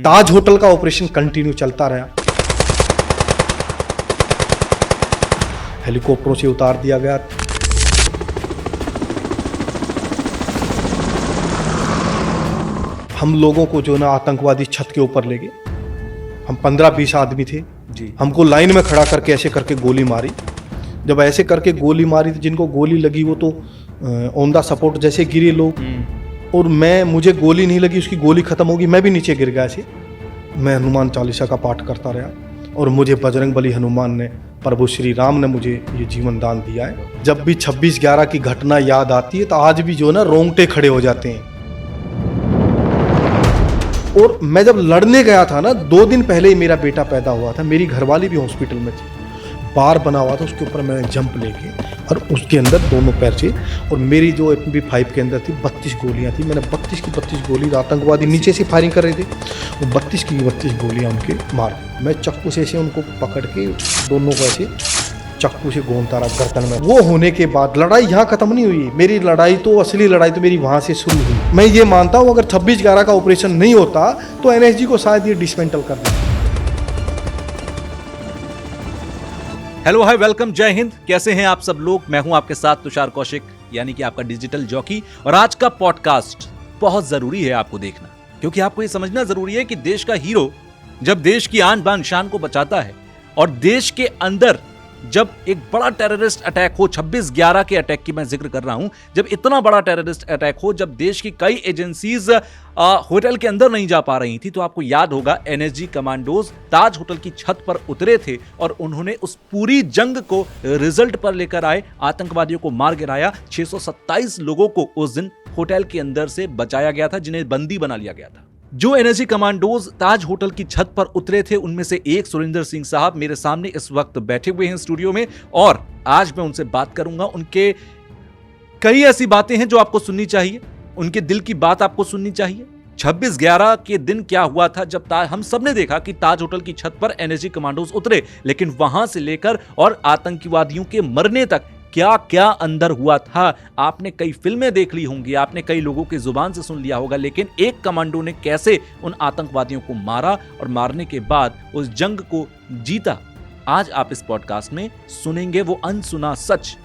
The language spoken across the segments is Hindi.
ताज होटल का ऑपरेशन कंटिन्यू चलता रहा। हेलीकॉप्टरों से उतार दिया गया। हम लोगों को जो ना आतंकवादी छत के ऊपर ले गए। हम 15-20 आदमी थे जी। हमको लाइन में खड़ा करके ऐसे करके गोली मारी। जब ऐसे करके गोली मारी तो जिनको गोली लगी वो तो ऑन द सपोर्ट जैसे गिरे लोग, और मुझे गोली नहीं लगी, उसकी गोली खत्म होगी, मैं भी नीचे गिर गया ऐसे। मैं हनुमान चालीसा का पाठ करता रहा और मुझे बजरंग बली हनुमान ने, प्रभु श्री राम ने मुझे ये जीवन दान दिया है। जब भी 26/11 की घटना याद आती है तो आज भी जो ना रोंगटे खड़े हो जाते हैं। और मैं जब लड़ने गया था ना, 2 दिन पहले ही मेरा बेटा पैदा हुआ था, मेरी घरवाली भी हॉस्पिटल में थी। बार बना हुआ था, उसके ऊपर मैंने जंप लेके और उसके अंदर दोनों पैर से, और मेरी जो MP5 के अंदर थी 32 गोलियां थी। मैंने 32 की 32 गोली, आतंकवादी नीचे से फायरिंग कर रहे थे, वो 32 की 32 गोलियां उनके मार दी। मैं चाकू से ऐसे उनको पकड़ के दोनों को ऐसे चाकू से गोंदता रहा गर्दन में। वो होने के बाद लड़ाई यहाँ खत्म नहीं हुई। मेरी लड़ाई तो, असली लड़ाई तो मेरी वहाँ से शुरू हुई। मैं ये मानता हूँ अगर 26/11 का ऑपरेशन नहीं होता तो NSG को शायद ये डिसमेंटल कर देता। हेलो हाय, वेलकम, जय हिंद। कैसे हैं आप सब लोग? मैं हूं आपके साथ तुषार कौशिक, यानी कि आपका डिजिटल जॉकी। और आज का पॉडकास्ट बहुत जरूरी है आपको देखना, क्योंकि आपको ये समझना जरूरी है कि देश का हीरो जब देश की आन बान शान को बचाता है और देश के अंदर जब एक बड़ा टेररिस्ट अटैक हो, 26/11 के अटैक की मैं जिक्र कर रहा हूं, जब इतना बड़ा टेररिस्ट अटैक हो, जब देश की कई एजेंसीज होटल के अंदर नहीं जा पा रही थी, तो आपको याद होगा NSG कमांडोज ताज होटल की छत पर उतरे थे और उन्होंने उस पूरी जंग को रिजल्ट पर लेकर आए, आतंकवादियों को मार गिराया। 627 लोगों को उस दिन होटल के अंदर से बचाया गया था, जिन्हें बंदी बना लिया गया था। जो NSG कमांडोज ताज होटल की छत पर उतरे थे, उनमें से एक सुरेंद्र सिंह साहब मेरे सामने इस वक्त बैठे हुए हैं स्टूडियो में, और आज मैं उनसे बात करूंगा। उनके कई ऐसी बातें हैं जो आपको सुननी चाहिए, उनके दिल की बात आपको सुननी चाहिए। 26/11 के दिन क्या हुआ था, जब हम सबने देखा कि ताज होटल की छत पर NSG कमांडोज उतरे, लेकिन वहां से लेकर और आतंकवादियों के मरने तक क्या क्या अंदर हुआ था, आपने कई फिल्में देख ली होंगी, आपने कई लोगों की जुबान से सुन लिया होगा, लेकिन एक कमांडो ने कैसे उन आतंकवादियों को मारा और मारने के बाद उस जंग को जीता, आज आप इस पॉडकास्ट में सुनेंगे। वो अनसुना सच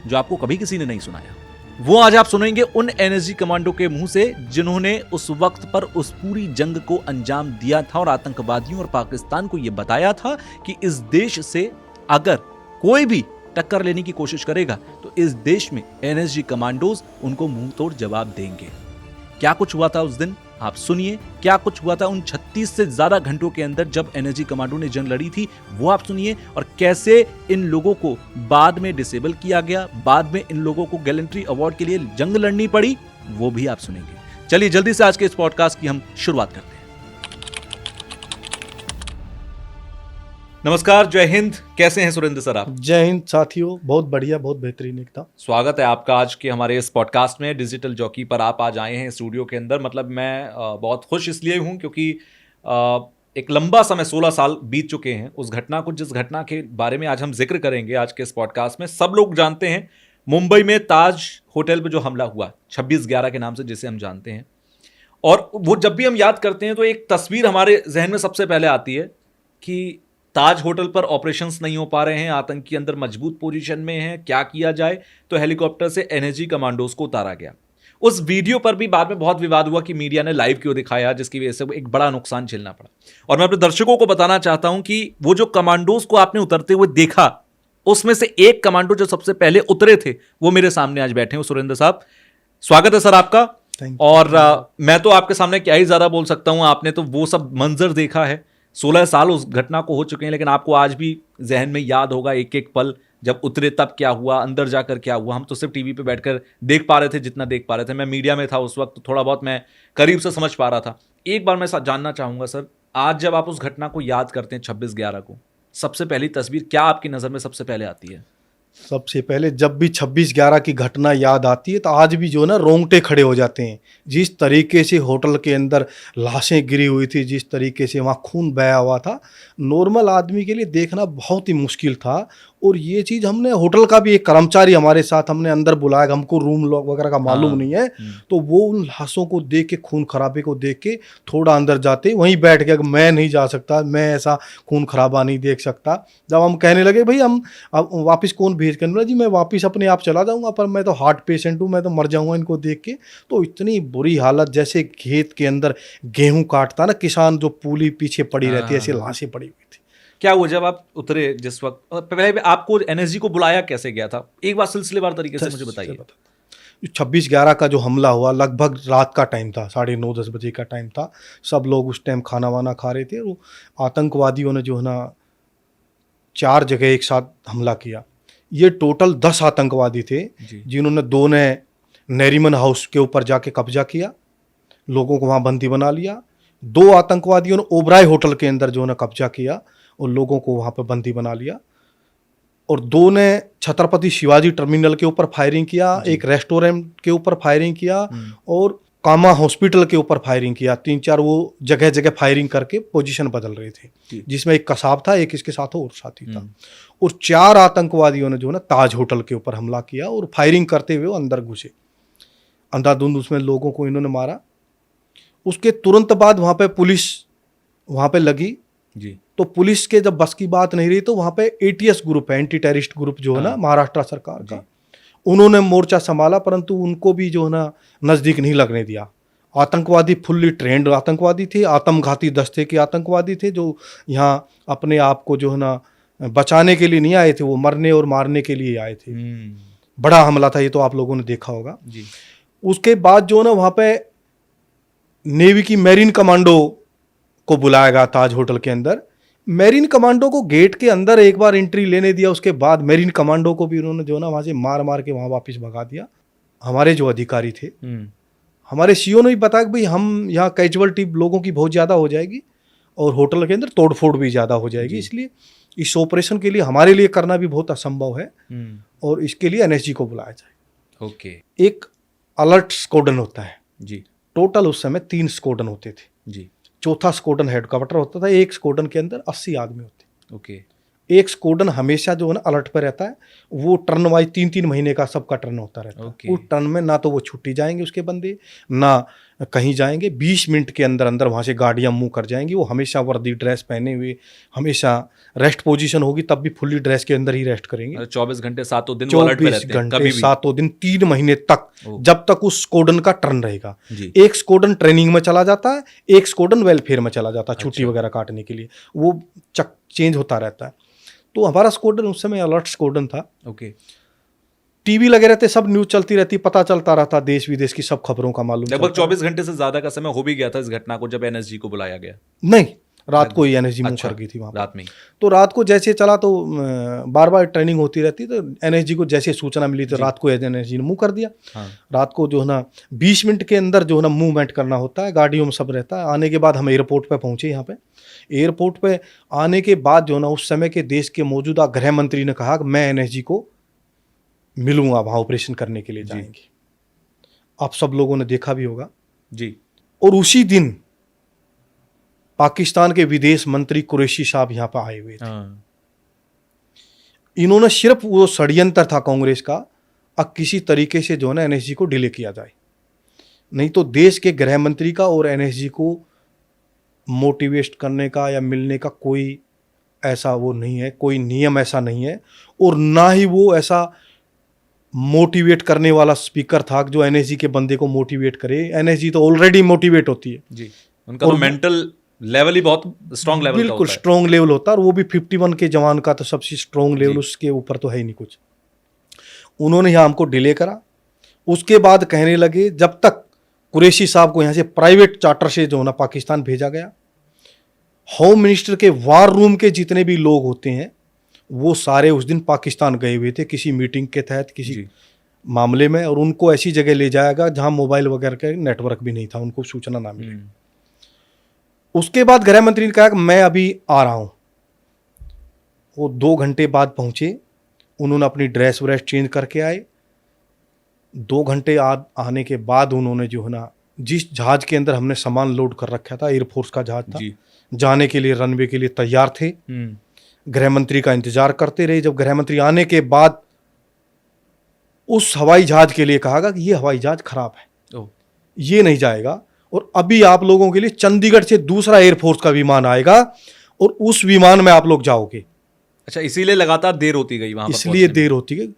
जो आपको कभी किसी ने नहीं सुनाया, वो आज आप सुनेंगे उन NSG कमांडो के मुंह से, जिन्होंने उस वक्त पर उस पूरी जंग को अंजाम दिया था और आतंकवादियों और पाकिस्तान को यह बताया था कि इस देश से अगर कोई भी टक्कर लेने की कोशिश करेगा तो इस देश में NSG कमांडोज उनको मुंह तोड़ जवाब देंगे। क्या कुछ हुआ था उस दिन, आप सुनिए। क्या कुछ हुआ था उन 36 से ज्यादा घंटों के अंदर जब NSG कमांडो ने जंग लड़ी थी, वो आप सुनिए। और कैसे इन लोगों को बाद में डिसेबल किया गया, बाद में इन लोगों को गैलेंट्री अवार्ड के लिए जंग लड़नी पड़ी, वो भी आप सुनेंगे। चलिए जल्दी से आज के इस पॉडकास्ट की हम शुरुआत करते हैं। नमस्कार, जय हिंद। कैसे हैं सुरेंद्र सर आप? जय हिंद साथियों, बहुत बढ़िया, बहुत बेहतरीन एकदम। स्वागत है आपका आज के हमारे इस पॉडकास्ट में। डिजिटल जॉकी पर आप आज आए हैं स्टूडियो के अंदर। मतलब मैं बहुत खुश इसलिए हूं क्योंकि एक लंबा समय, 16 साल बीत चुके हैं उस घटना को, जिस घटना के बारे में आज हम जिक्र करेंगे आज के इस पॉडकास्ट में। सब लोग जानते हैं मुंबई में ताज होटल पर जो हमला हुआ 26/11 के नाम से, जिसे हम जानते हैं। और वो जब भी हम याद करते हैं तो एक तस्वीर हमारे जहन में सबसे पहले आती है कि ताज होटल पर ऑपरेशंस नहीं हो पा रहे हैं, आतंकी अंदर मजबूत पोजीशन में हैं, क्या किया जाए? तो हेलीकॉप्टर से NSG कमांडोज को उतारा गया। उस वीडियो पर भी बाद में बहुत विवाद हुआ कि मीडिया ने लाइव क्यों दिखाया, जिसकी वजह से एक बड़ा नुकसान झेलना पड़ा। और मैं अपने दर्शकों को बताना चाहता हूं कि वो जो कमांडोज को आपने उतरते हुए देखा, उसमें से एक कमांडो जो सबसे पहले उतरे थे, वो मेरे सामने आज बैठे हैं, सुरेंद्र साहब। स्वागत है सर आपका। और मैं तो आपके सामने क्या ही ज्यादा बोल सकता हूं, आपने तो वो सब मंजर देखा है। 16 साल उस घटना को हो चुके हैं, लेकिन आपको आज भी जहन में याद होगा एक एक पल, जब उतरे तब क्या हुआ, अंदर जाकर क्या हुआ। हम तो सिर्फ टीवी पे बैठकर देख पा रहे थे, जितना देख पा रहे थे। मैं मीडिया में था उस वक्त, थोड़ा बहुत मैं करीब से समझ पा रहा था। एक बार मैं जानना चाहूंगा सर, आज जब आप उस घटना को याद करते हैं 26/11 को, सबसे पहली तस्वीर क्या आपकी नजर में सबसे पहले आती है? सबसे पहले जब भी 26/11 की घटना याद आती है तो आज भी जो ना रोंगटे खड़े हो जाते हैं। जिस तरीके से होटल के अंदर लाशें गिरी हुई थी, जिस तरीके से वहाँ खून बहा हुआ था, नॉर्मल आदमी के लिए देखना बहुत ही मुश्किल था। और ये चीज़ हमने होटल का भी एक कर्मचारी हमारे साथ हमने अंदर बुलाया, हमको रूम लॉक वगैरह का मालूम नहीं है, तो वो उन लाशों को देख के, खून खराबे को देख के थोड़ा अंदर जाते वहीं बैठ गया कि मैं नहीं जा सकता, मैं ऐसा खून खराबा नहीं देख सकता। जब हम कहने लगे भाई हम अब वापस कौन भेज कर, बोला जी मैं वापस अपने आप चला जाऊँगा, पर मैं तो हार्ट पेशेंट हूँ, मैं तो मर जाऊँगा इनको देख के। तो इतनी बुरी हालत, जैसे खेत के अंदर गेहूँ काटता ना किसान, जो पूली पीछे पड़ी रहती है, ऐसी लाशें पड़ी हुई थी। क्या हुआ जब आप उतरे जिस वक्त, पहले आपको एनएसजी को बुलाया कैसे गया था, एक बार सिलसिलेवार तरीके से मुझे बताइए। 26/11 का जो हमला हुआ, लगभग रात का टाइम था, 9:30-10 बजे का टाइम था। सब लोग उस टाइम खाना वाना खा रहे थे। वो आतंकवादियों ने जो है ना 4 जगह एक साथ हमला किया। ये टोटल 10 आतंकवादी थे, जिन्होंने 2 ने नरीमन हाउस के ऊपर जाके कब्जा किया, लोगों को वहाँ बंदी बना लिया। 2 आतंकवादियों ने ओबराय होटल के अंदर जो है ना कब्जा किया और लोगों को वहाँ पर बंदी बना लिया। और 2 ने छत्रपति शिवाजी टर्मिनल के ऊपर फायरिंग किया, एक रेस्टोरेंट के ऊपर फायरिंग किया और कामा हॉस्पिटल के ऊपर फायरिंग किया। 3-4 वो जगह जगह फायरिंग करके पोजीशन बदल रहे थे, जिसमें एक कसाब था, एक इसके साथ और साथी था। और 4 आतंकवादियों ने जो है ना ताज होटल के ऊपर हमला किया और फायरिंग करते हुए वो अंदर घुसे। अंधाधुंध उसमें लोगों को इन्होंने मारा। उसके तुरंत बाद वहाँ पे पुलिस वहाँ पे लगी जी। तो पुलिस के जब बस की बात नहीं रही, तो वहाँ पे ATS ग्रुप है, एंटी टेररिस्ट ग्रुप जो है ना महाराष्ट्र सरकार का, उन्होंने मोर्चा संभाला, परंतु उनको भी जो है ना नज़दीक नहीं लगने दिया। आतंकवादी फुल्ली ट्रेंड आतंकवादी थे, आत्मघाती दस्ते के आतंकवादी थे, जो यहाँ अपने आप को जो है ना बचाने के लिए नहीं आए थे, वो मरने और मारने के लिए आए थे। बड़ा हमला था ये, तो आप लोगों ने देखा होगा जी। उसके बाद जो है ना वहाँ पे नेवी की मैरीन कमांडो को बुलाया गया ताज होटल के अंदर। मैरीन कमांडो को गेट के अंदर एक बार एंट्री लेने दिया, उसके बाद मैरीन कमांडो को भी उन्होंने जो है ना वहाँ से मार मार के वहाँ वापस भगा दिया। हमारे जो अधिकारी थे, हमारे CO ने भी बताया कि भाई हम यहाँ कैजुअलिटी लोगों की बहुत ज़्यादा हो जाएगी और होटल के अंदर तोड़फोड़ भी ज़्यादा हो जाएगी, इसलिए इस ऑपरेशन के लिए हमारे लिए करना भी बहुत असंभव है और इसके लिए NSG को बुलाया जाए। ओके। एक अलर्ट स्क्वाड्रन होता है जी। टोटल उस समय 3 स्क्वाड्रन होते थे जी। चौथा स्क्वाड्रन हेडक्वार्टर होता था। एक स्क्वाड्रन के अंदर 80 आदमी होते। ओके। एक स्क्वाड्रन हमेशा जो है ना अलर्ट पर रहता है, वो टर्न वाइज 3-3 महीने का सबका टर्न होता रहता है। उस टर्न में ना तो वो छुट्टी जाएंगे उसके बंदे, ना कहीं जाएंगे। 20 मिनट के अंदर अंदर वहाँ से गाड़ियाँ मूव कर जाएंगी। वो हमेशा वर्दी ड्रेस पहने हुए, हमेशा रेस्ट पोजीशन होगी तब भी फुल्ली ड्रेस के अंदर ही रेस्ट करेंगे। 24 घंटे 7 दिन 24 घंटे 7 दिन 3 महीने तक, जब तक उस स्क्वाड्रन का टर्न रहेगा। एक स्क्वाड्रन ट्रेनिंग में चला जाता है, एक स्क्वाड्रन वेलफेयर में चला जाता है, छुट्टी वगैरह काटने के लिए। वो चेंज होता रहता है। तो हमारा स्क्वाड्रन उस समय अलर्ट स्क्वाड्रन था। ओके। टीवी लगे रहते, सब न्यूज चलती रहती, पता चलता रहता देश विदेश की सब खबरों का मालूम। लगभग 24 घंटे से ज्यादा का समय हो भी गया था इस घटना को जब NSG को बुलाया गया। नहीं, रात को ही NSG मूव कर गई थी वहाँ रात में। तो रात को जैसे चला तो बार बार ट्रेनिंग होती रहती, तो NSG को जैसे सूचना मिली तो रात को NSG ने मूव कर दिया। रात को जो है ना 20 मिनट के अंदर जो है ना मूवमेंट करना होता है, गाड़ियों में सब रहता है। आने के बाद हम एयरपोर्ट पे पहुंचे। यहाँ पे एयरपोर्ट पे आने के बाद जो है ना उस समय के देश के मौजूदा गृह मंत्री ने कहा कि मैं NSG को मिलूंगा, वहाँ ऑपरेशन करने के लिए जाएंगे। आप सब लोगों ने देखा भी होगा जी। और उसी दिन पाकिस्तान के विदेश मंत्री कुरैशी साहब यहाँ पर आए हुए थे। इन्होंने सिर्फ, वो षड्यंत्र था कांग्रेस का, अब किसी तरीके से जो है ना NSG को डिले किया जाए, नहीं तो देश के गृह मंत्री का और NSG को मोटिवेट करने का या मिलने का कोई ऐसा वो नहीं है, कोई नियम ऐसा नहीं है। और ना ही वो ऐसा मोटिवेट करने वाला स्पीकर था जो NSG के बंदे को मोटिवेट करे। NSG तो ऑलरेडी मोटिवेट होती है जी। उनका तो मेंटल लेवल ही बहुत स्ट्रॉन्ग लेवल का होता है, बिल्कुल स्ट्रॉन्ग लेवल होता है। और वो भी 51 के जवान का तो सबसे स्ट्रॉन्ग लेवल, उसके ऊपर तो है ही नहीं कुछ। उन्होंने यहाँ हमको डिले करा। उसके बाद कहने लगे, जब तक कुरैशी साहब को यहाँ से प्राइवेट चार्टर से जो ना पाकिस्तान भेजा गया, होम मिनिस्टर के वार रूम के जितने भी लोग होते हैं वो सारे उस दिन पाकिस्तान गए हुए थे किसी मीटिंग के तहत, किसी मामले में। और उनको ऐसी जगह ले जाएगा जहां मोबाइल वगैरह का नेटवर्क भी नहीं था, उनको सूचना ना मिले। उसके बाद गृह मंत्री ने कहा कि मैं अभी आ रहा हूं। वो 2 घंटे बाद पहुंचे। उन्होंने अपनी ड्रेस व्रेस चेंज करके आए। 2 घंटे आने के बाद उन्होंने जो है ना, जिस जहाज के अंदर हमने सामान लोड कर रखा था, एयरफोर्स का जहाज था, जाने के लिए रनवे के लिए तैयार थे। गृह मंत्री का इंतजार करते रहे। जब गृह मंत्री आने के बाद उस हवाई जहाज के लिए कहा गया कि ये हवाई जहाज खराब है, ये नहीं जाएगा, और अभी आप लोगों के लिए चंडीगढ़ से दूसरा एयरफोर्स का विमान आएगा और उस विमान में आप लोग जाओगे। अच्छा, इसीलिए लगातार देर होती गई वहां पर, इसलिए देर होती गई।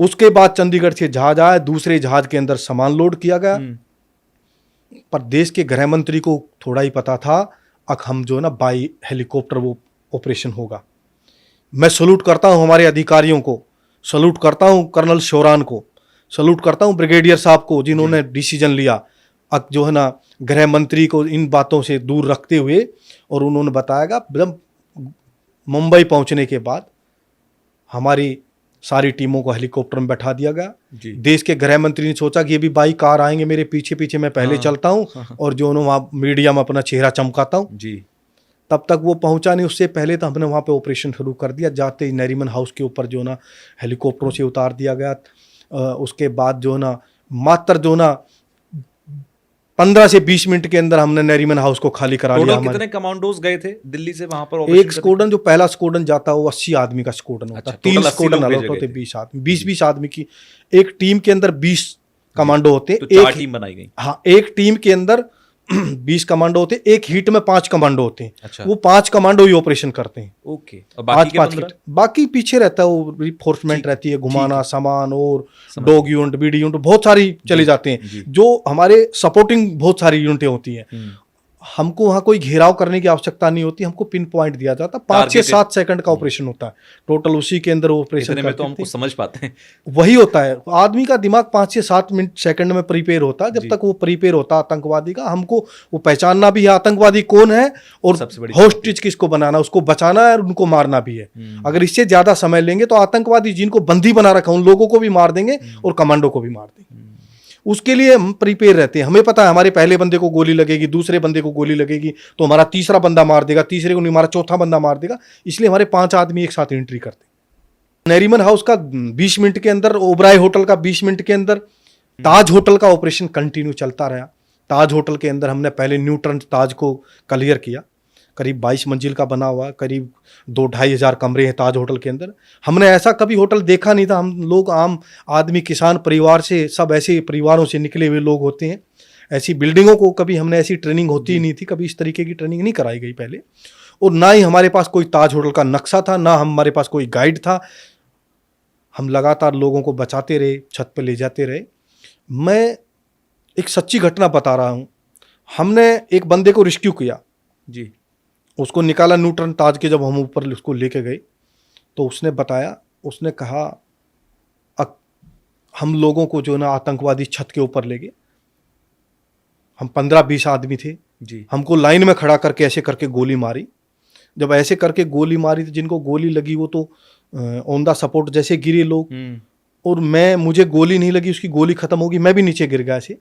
उसके बाद चंडीगढ़ से जहाज आया, दूसरे जहाज के अंदर सामान लोड किया गया। पर देश के गृह मंत्री को थोड़ा ही पता था अब हम जो है ना बाई हेलीकॉप्टर वो ऑपरेशन होगा। मैं सल्यूट करता हूं हमारे अधिकारियों को, सल्यूट करता हूं कर्नल शोरान को, सल्यूट करता हूं ब्रिगेडियर साहब को, जिन्होंने डिसीजन लिया अब जो है ना गृह मंत्री को इन बातों से दूर रखते हुए, और उन्होंने बताया जब मुंबई पहुंचने के बाद हमारी सारी टीमों को हेलीकॉप्टर में बैठा दिया गया। देश के गृह मंत्री ने सोचा कि ये भी बाई कार आएंगे मेरे पीछे पीछे, मैं पहले चलता हूं और जो वहां मीडिया में अपना चेहरा चमकाता हूं जी। तब तक वो पहुंचा नहीं, उससे पहले तो हमने वहां पे ऑपरेशन शुरू कर दिया। जाते ही नरीमन हाउस के ऊपर जो ना हेलीकॉप्टरों से उतार दिया गया। उसके बाद जो ना मात्र जो ना 15 से 20 मिनट के अंदर हमने नरीमन हाउस को खाली करा लिया। कितने कमांडोज गए थे दिल्ली से वहां पर? एक स्क्वाड्रन, जो पहला स्क्वाड्रन जाता है वो 80 आदमी का स्क्वाड्रन होता है। 3 स्क्वाड्रन अलग होते, 20 आदमी, 20 आदमी की एक टीम के अंदर 20 कमांडो होते। तो 4 टीम बनाई गई। हाँ, एक टीम के अंदर 20 कमांडो होते, एक हीट में 5 कमांडो होते हैं। अच्छा। वो 5 कमांडो ही ऑपरेशन करते हैं। ओके। और बाकी के बाकी पीछे रहता है, वो रिफोर्समेंट रहती है, घुमाना सामान और डॉग यूनिट, बीडी यूनिट, बहुत सारी चले जाते हैं, जो हमारे सपोर्टिंग बहुत सारी यूनिटें होती हैं। हमको वहाँ कोई घेराव करने की आवश्यकता नहीं होती, हमको पिन पॉइंट दिया जाता। 5 से 7 सेकंड का ऑपरेशन होता है टोटल, उसी के अंदर ऑपरेशन में तो हमको समझ पाते हैं वही होता है। आदमी का दिमाग 5 से 7 मिनट सेकंड में प्रिपेयर होता है। जब तक वो प्रिपेयर होता है आतंकवादी का, हमको वो पहचानना भी है आतंकवादी कौन है और होस्टेज किसको बनाना, उसको बचाना है और उनको मारना भी है। अगर इससे ज्यादा समय लेंगे तो आतंकवादी जिनको बंदी बना रखा उन लोगों को भी मार देंगे और कमांडो को भी मार देंगे। उसके लिए हम प्रिपेयर रहते हैं। हमें पता है हमारे पहले बंदे को गोली लगेगी, दूसरे बंदे को गोली लगेगी तो हमारा तीसरा बंदा मार देगा, तीसरे को नहीं, हमारा चौथा बंदा मार देगा। इसलिए हमारे 5 आदमी एक साथ एंट्री करते हैं। नरीमन हाउस का 20 मिनट के अंदर, ओबराय होटल का 20 मिनट के अंदर, ताज होटल का ऑपरेशन कंटिन्यू चलता रहा। ताज होटल के अंदर हमने पहले न्यूट्रन ताज को क्लियर किया। करीब 22 मंजिल का बना हुआ, करीब 2-2.5 हज़ार कमरे हैं ताज होटल के अंदर। हमने ऐसा कभी होटल देखा नहीं था। हम लोग आम आदमी, किसान परिवार से, सब ऐसे परिवारों से निकले हुए लोग होते हैं। ऐसी बिल्डिंगों को कभी हमने ऐसी ट्रेनिंग होती ही नहीं थी, कभी इस तरीके की ट्रेनिंग नहीं कराई गई पहले। और ना ही हमारे पास कोई ताज होटल का नक्शा था, ना हमारे पास कोई गाइड था। हम लगातार लोगों को बचाते रहे, छत पर ले जाते रहे। मैं एक सच्ची घटना बता रहा हूँ। हमने एक बंदे को रेस्क्यू किया जी, उसको निकाला न्यूट्रन ताज के। जब हम ऊपर उसको लेके गए तो उसने बताया, उसने कहा हम लोगों को जो ना आतंकवादी छत के ऊपर ले गए। हम 15-20 आदमी थे जी। हमको लाइन में खड़ा करके ऐसे करके गोली मारी। जब ऐसे करके गोली मारी तो जिनको गोली लगी वो तो ऑन द सपोर्ट जैसे गिरे लोग, और मुझे गोली नहीं लगी, उसकी गोली खत्म होगी, मैं भी नीचे गिर गया ऐसे।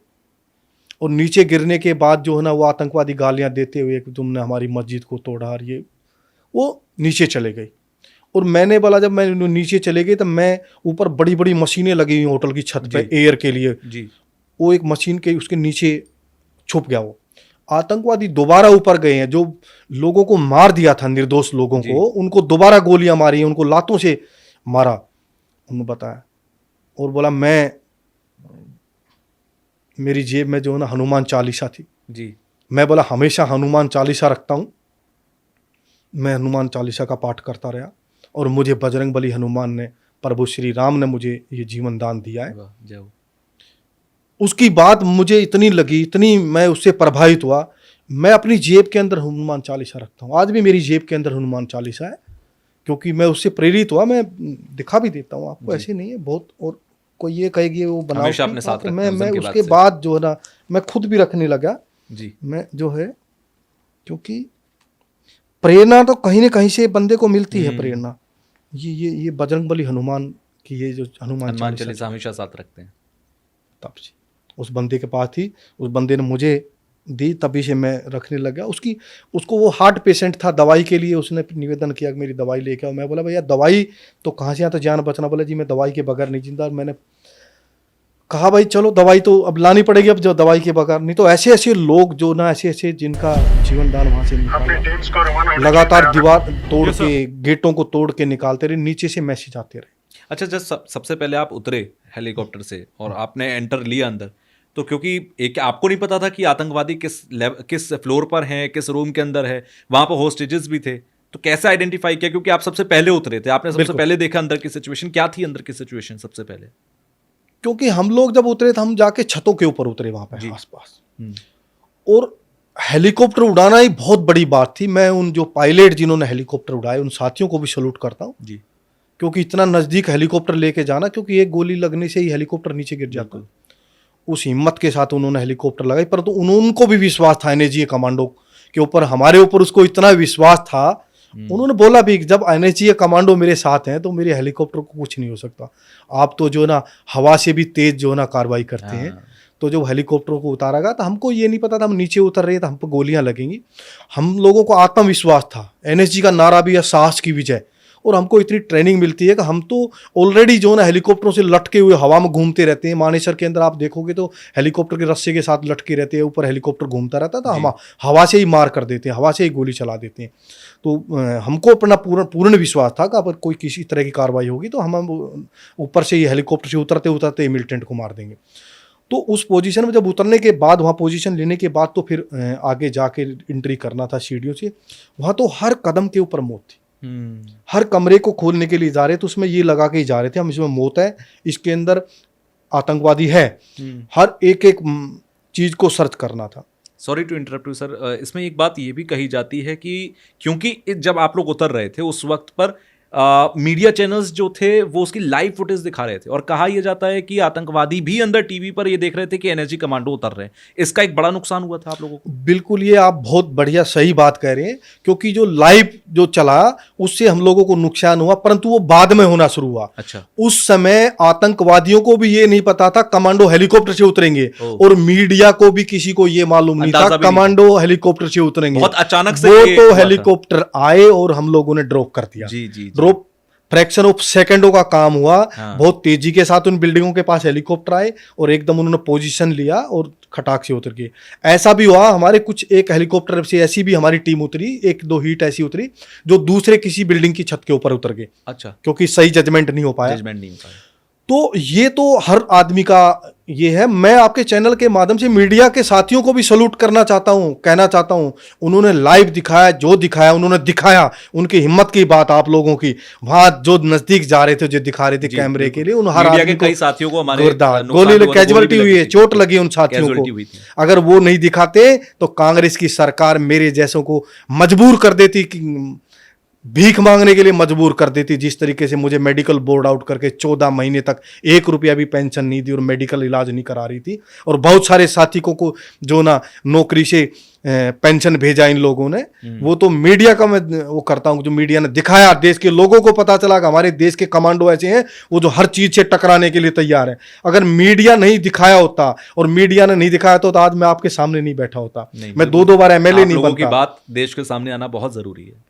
और नीचे गिरने के बाद जो है ना वो आतंकवादी गालियां देते हुए कि तुमने हमारी मस्जिद को तोड़ा, और ये वो नीचे चले गए। और मैंने बोला, जब मैं नीचे चले गए तो मैं ऊपर बड़ी बड़ी मशीनें लगी हुई होटल की छत पे एयर के लिए जी। वो एक मशीन के उसके नीचे छुप गया। वो आतंकवादी दोबारा ऊपर गए हैं, जो लोगों को मार दिया था, निर्दोष लोगों को, उनको दोबारा गोलियां मारी, उनको लातों से मारा, उन्होंने बताया। और बोला मेरी जेब में जो है ना हनुमान चालीसा थी जी। मैं बोला हमेशा हनुमान चालीसा रखता हूँ। मैं हनुमान चालीसा का पाठ करता रहा और मुझे बजरंग बली हनुमान ने, प्रभु श्री राम ने मुझे ये जीवन दान दिया है। उसकी बात मुझे इतनी लगी, इतनी मैं उससे प्रभावित हुआ। मैं अपनी जेब के अंदर हनुमान चालीसा रखता हूँ। आज भी मेरी जेब के अंदर हनुमान चालीसा है, क्योंकि मैं उससे प्रेरित हुआ। मैं दिखा भी देता हूँ आपको, ऐसे नहीं है बहुत। और कोई ये कहेगी वो बनाओ अपने साथ, मैं उसके बाद जो है ना मैं खुद भी रखने लगा जी। मैं जो है, क्योंकि प्रेरणा तो कहीं ना कहीं से बंदे को मिलती है प्रेरणा। ये बजरंग बली हनुमान की, ये जो हनुमान चालीसा हमेशा साथ रखते हैं, तब से उस बंदे के पास थी, उस बंदे ने मुझे दी, तभी से मैं रखने लगा। उसको वो हार्ट पेशेंट था, दवाई के लिए उसने निवेदन किया कि मेरी दवाई लेके आओ। मैं बोला भैया दवाई तो कहाँ से आता, जान बचना। बोला जी मैं दवाई के बगैर नहीं जिंदा। मैंने कहा भाई चलो दवाई तो अब लानी पड़ेगी, अब जो दवाई के बगैर नहीं। तो ऐसे ऐसे लोग जो ना ऐसे ऐसे जिनका जीवन दान वहां से निकाला, लगातार दीवार तोड़ के, गेटों को तोड़ के निकालते रहे, नीचे से मैसेज आते रहे। अच्छा, जब सबसे पहले आप उतरे हेलीकॉप्टर से और आपने एंटर लिया अंदर, तो क्योंकि एक आपको नहीं पता था कि आतंकवादी किस फ्लोर पर हैं, किस रूम के अंदर है, वहां पर होस्टेजेस भी थे, तो कैसे आइडेंटिफाई किया? क्योंकि आप सबसे पहले उतरे थे, आपने सबसे पहले देखा अंदर की सिचुएशन क्या थी, अंदर की सिचुएशन सबसे पहले? क्योंकि हम लोग जब उतरे थे, हम जाके छतों के ऊपर उतरे वहां पे आसपास, और हेलीकॉप्टर उड़ाना ही बहुत बड़ी बात थी। मैं उन जो पायलट जिन्होंने हेलीकॉप्टर उड़ाए उन साथियों को भी सैल्यूट करता हूँ जी, क्योंकि इतना नजदीक हेलीकॉप्टर लेके जाना, क्योंकि एक गोली लगने से ही हेलीकॉप्टर नीचे गिर जाता, उस हिम्मत के साथ उन्होंने हेलीकॉप्टर लगाई। परंतु उनको भी विश्वास था एनएसजी कमांडो के ऊपर, हमारे ऊपर उसको इतना विश्वास था, उन्होंने बोला भी जब एनएसजी कमांडो मेरे साथ हैं तो मेरे हेलीकॉप्टर को कुछ नहीं हो सकता। आप तो जो ना हवा से भी तेज जो ना कार्रवाई करते हैं। तो जब हेलीकॉप्टर को उतारा गया तो हमको ये नहीं पता था, हम नीचे उतर रहे हैं तो हम पर गोलियां लगेंगी। हम लोगों को आत्मविश्वास था, एनएसजी का नारा भी है साहस की विजय, और हमको इतनी ट्रेनिंग मिलती है कि हम तो ऑलरेडी जो ना हेलीकॉप्टरों से लटके हुए हवा में घूमते रहते हैं। मानेसर के अंदर आप देखोगे तो हेलीकॉप्टर के रस्से के साथ लटके रहते हैं, ऊपर हेलीकॉप्टर घूमता रहता था, हम हवा से ही मार कर देते हैं, हवा से ही गोली चला देते हैं। तो हमको अपना पूर्ण विश्वास था कि अगर कोई किसी तरह की कार्रवाई होगी तो हम ऊपर से ही हेलीकॉप्टर से उतरते उतरते मिलिटेंट को मार देंगे। तो उस पोजीशन में जब उतरने के बाद, वहाँ पोजीशन लेने के बाद, तो फिर आगे जाके एंट्री करना था सीढ़ियों से। वहाँ तो हर कदम के ऊपर मौत थी। हर कमरे को खोलने के लिए जा रहे थे, उसमें ये लगा के ही जा रहे थे हम इसमें मौत है, इसके अंदर आतंकवादी है। हर एक एक चीज को सर्च करना था। Sorry to interrupt you sir, इसमें एक बात ये भी कही जाती है कि क्योंकि जब आप लोग उतर रहे थे उस वक्त पर मीडिया चैनल्स जो थे वो उसकी लाइव फुटेज दिखा रहे थे, और कहा यह जाता है कि आतंकवादी भी अंदर टीवी पर ये देख रहे थे कि एनएसजी कमांडो उतर रहे हैं। इसका एक बड़ा नुकसान हुआ था आप लोगों को? बिल्कुल, ये आप बहुत बढ़िया सही बात कह रहे हैं, क्योंकि जो लाइव जो चला उससे हम लोगों को नुकसान हुआ, परंतु वो बाद में होना शुरू हुआ। अच्छा, उस समय आतंकवादियों को भी ये नहीं पता था कमांडो हेलीकॉप्टर से उतरेंगे, और मीडिया को भी किसी को ये मालूम नहीं था कमांडो हेलीकॉप्टर से उतरेंगे। बहुत अचानक से वो तो हेलीकॉप्टर आए और हम लोगों ने ड्रॉप कर दिया। ड्रॉप फ्रैक्शन ऑफ सेकंडों का काम हुआ। बहुत तेजी के साथ उन बिल्डिंगों के पास हेलीकॉप्टर आए और एकदम उन्होंने पोजीशन लिया और खटाक से उतर गए। ऐसा भी हुआ, हमारे कुछ एक हेलीकॉप्टर से ऐसी भी हमारी टीम उतरी, एक दो हीट ऐसी उतरी जो दूसरे किसी बिल्डिंग की छत के ऊपर उतर गए। अच्छा, क्योंकि सही जजमेंट नहीं हो पाया। तो ये तो हर आदमी का ये है। मैं आपके चैनल के माध्यम से मीडिया के साथियों को भी सैल्यूट करना चाहता हूं, कहना चाहता हूं, उन्होंने लाइव दिखाया, जो दिखाया उन्होंने दिखाया। उनकी हिम्मत की बात आप लोगों की, वहां जो नजदीक जा रहे थे, जो दिखा रहे थे कैमरे के लिए, उन हर आदमी को, कई साथियों को हमारे गोली कैजुअलिटी हुई है, चोट लगी उन साथियों को। अगर वो नहीं दिखाते तो कांग्रेस की सरकार मेरे जैसों को मजबूर कर देती, भीख मांगने के लिए मजबूर कर देती। जिस तरीके से मुझे मेडिकल बोर्ड आउट करके 14 महीने तक 1 रुपया भी पेंशन नहीं दी और मेडिकल इलाज नहीं करा रही थी, और बहुत सारे साथियों को जो ना नौकरी से पेंशन भेजा इन लोगों ने। वो तो मीडिया का मैं वो करता हूँ, जो मीडिया ने दिखाया, देश के लोगों को पता चला कि हमारे देश के कमांडो ऐसे हैं वो जो हर चीज से टकराने के लिए तैयार है। अगर मीडिया नहीं दिखाया होता और मीडिया ने नहीं दिखाया तो आज मैं आपके सामने नहीं बैठा होता, मैं 2-2 बार एमएलए नहीं बनता। बात देश के सामने आना बहुत जरूरी है।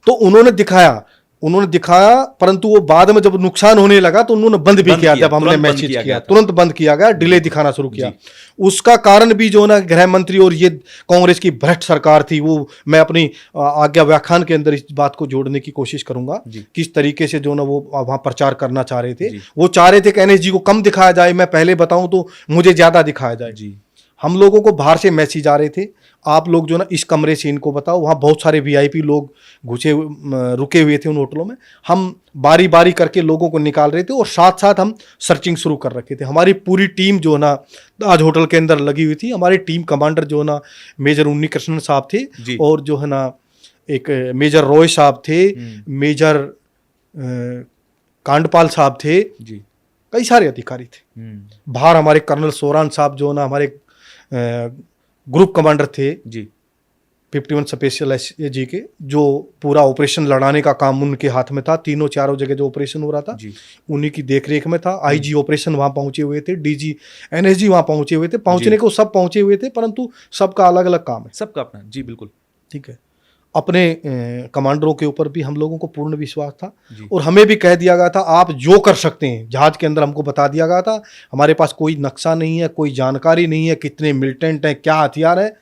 तो उन्होंने दिखाया, परंतु वो बाद में जब नुकसान होने लगा तो उन्होंने बंद भी किया। जब हमने मैसेज किया तुरंत बंद किया गया, डिले दिखाना शुरू किया। उसका कारण भी जो ना गृह मंत्री और ये कांग्रेस की भ्रष्ट सरकार थी, वो मैं अपनी आज्ञा व्याख्यान के अंदर इस बात को जोड़ने की कोशिश करूंगा। किस तरीके से जो ना वो वहां प्रचार करना चाह रहे थे। वो चाह रहे थे कि एनएसजी को कम दिखाया जाए, मैं पहले बताऊं तो मुझे ज्यादा दिखाया जाए। हम लोगों को बाहर से मैसेज आ रहे थे, आप लोग जो ना इस कमरे से इनको बताओ। वहाँ बहुत सारे वीआईपी लोग रुके हुए थे उन होटलों में। हम बारी बारी करके लोगों को निकाल रहे थे और साथ साथ हम सर्चिंग शुरू कर रखे थे। हमारी पूरी टीम जो ना आज होटल के अंदर लगी हुई थी। हमारी टीम कमांडर जो ना मेजर उन्नी कृष्णन साहब थे, और जो है ना एक मेजर रॉय साहब थे, मेजर कांडपाल साहब थे, कई सारे अधिकारी थे। बाहर हमारे कर्नल सोरान साहब जो ना हमारे ग्रुप कमांडर थे 51 स्पेशल एसएजी के, जो पूरा ऑपरेशन लड़ाने का काम उनके हाथ में था। 3-4 जगह जो ऑपरेशन हो रहा था उन्हीं की देखरेख में था। आईजी ऑपरेशन वहां पहुंचे हुए थे, डीजी एनएसजी वहां पहुंचे हुए थे। पहुंचने को सब पहुंचे हुए थे, परंतु सबका अलग अलग काम है, सबका अपना। जी बिल्कुल ठीक है। अपने कमांडरों के ऊपर भी हम लोगों को पूर्ण विश्वास था जी। और हमें भी कह दिया गया था आप जो कर सकते हैं। जहाज के अंदर हमको बता दिया गया था हमारे पास कोई नक्शा नहीं है, कोई जानकारी नहीं है, कितने मिलिटेंट हैं, क्या हथियार है,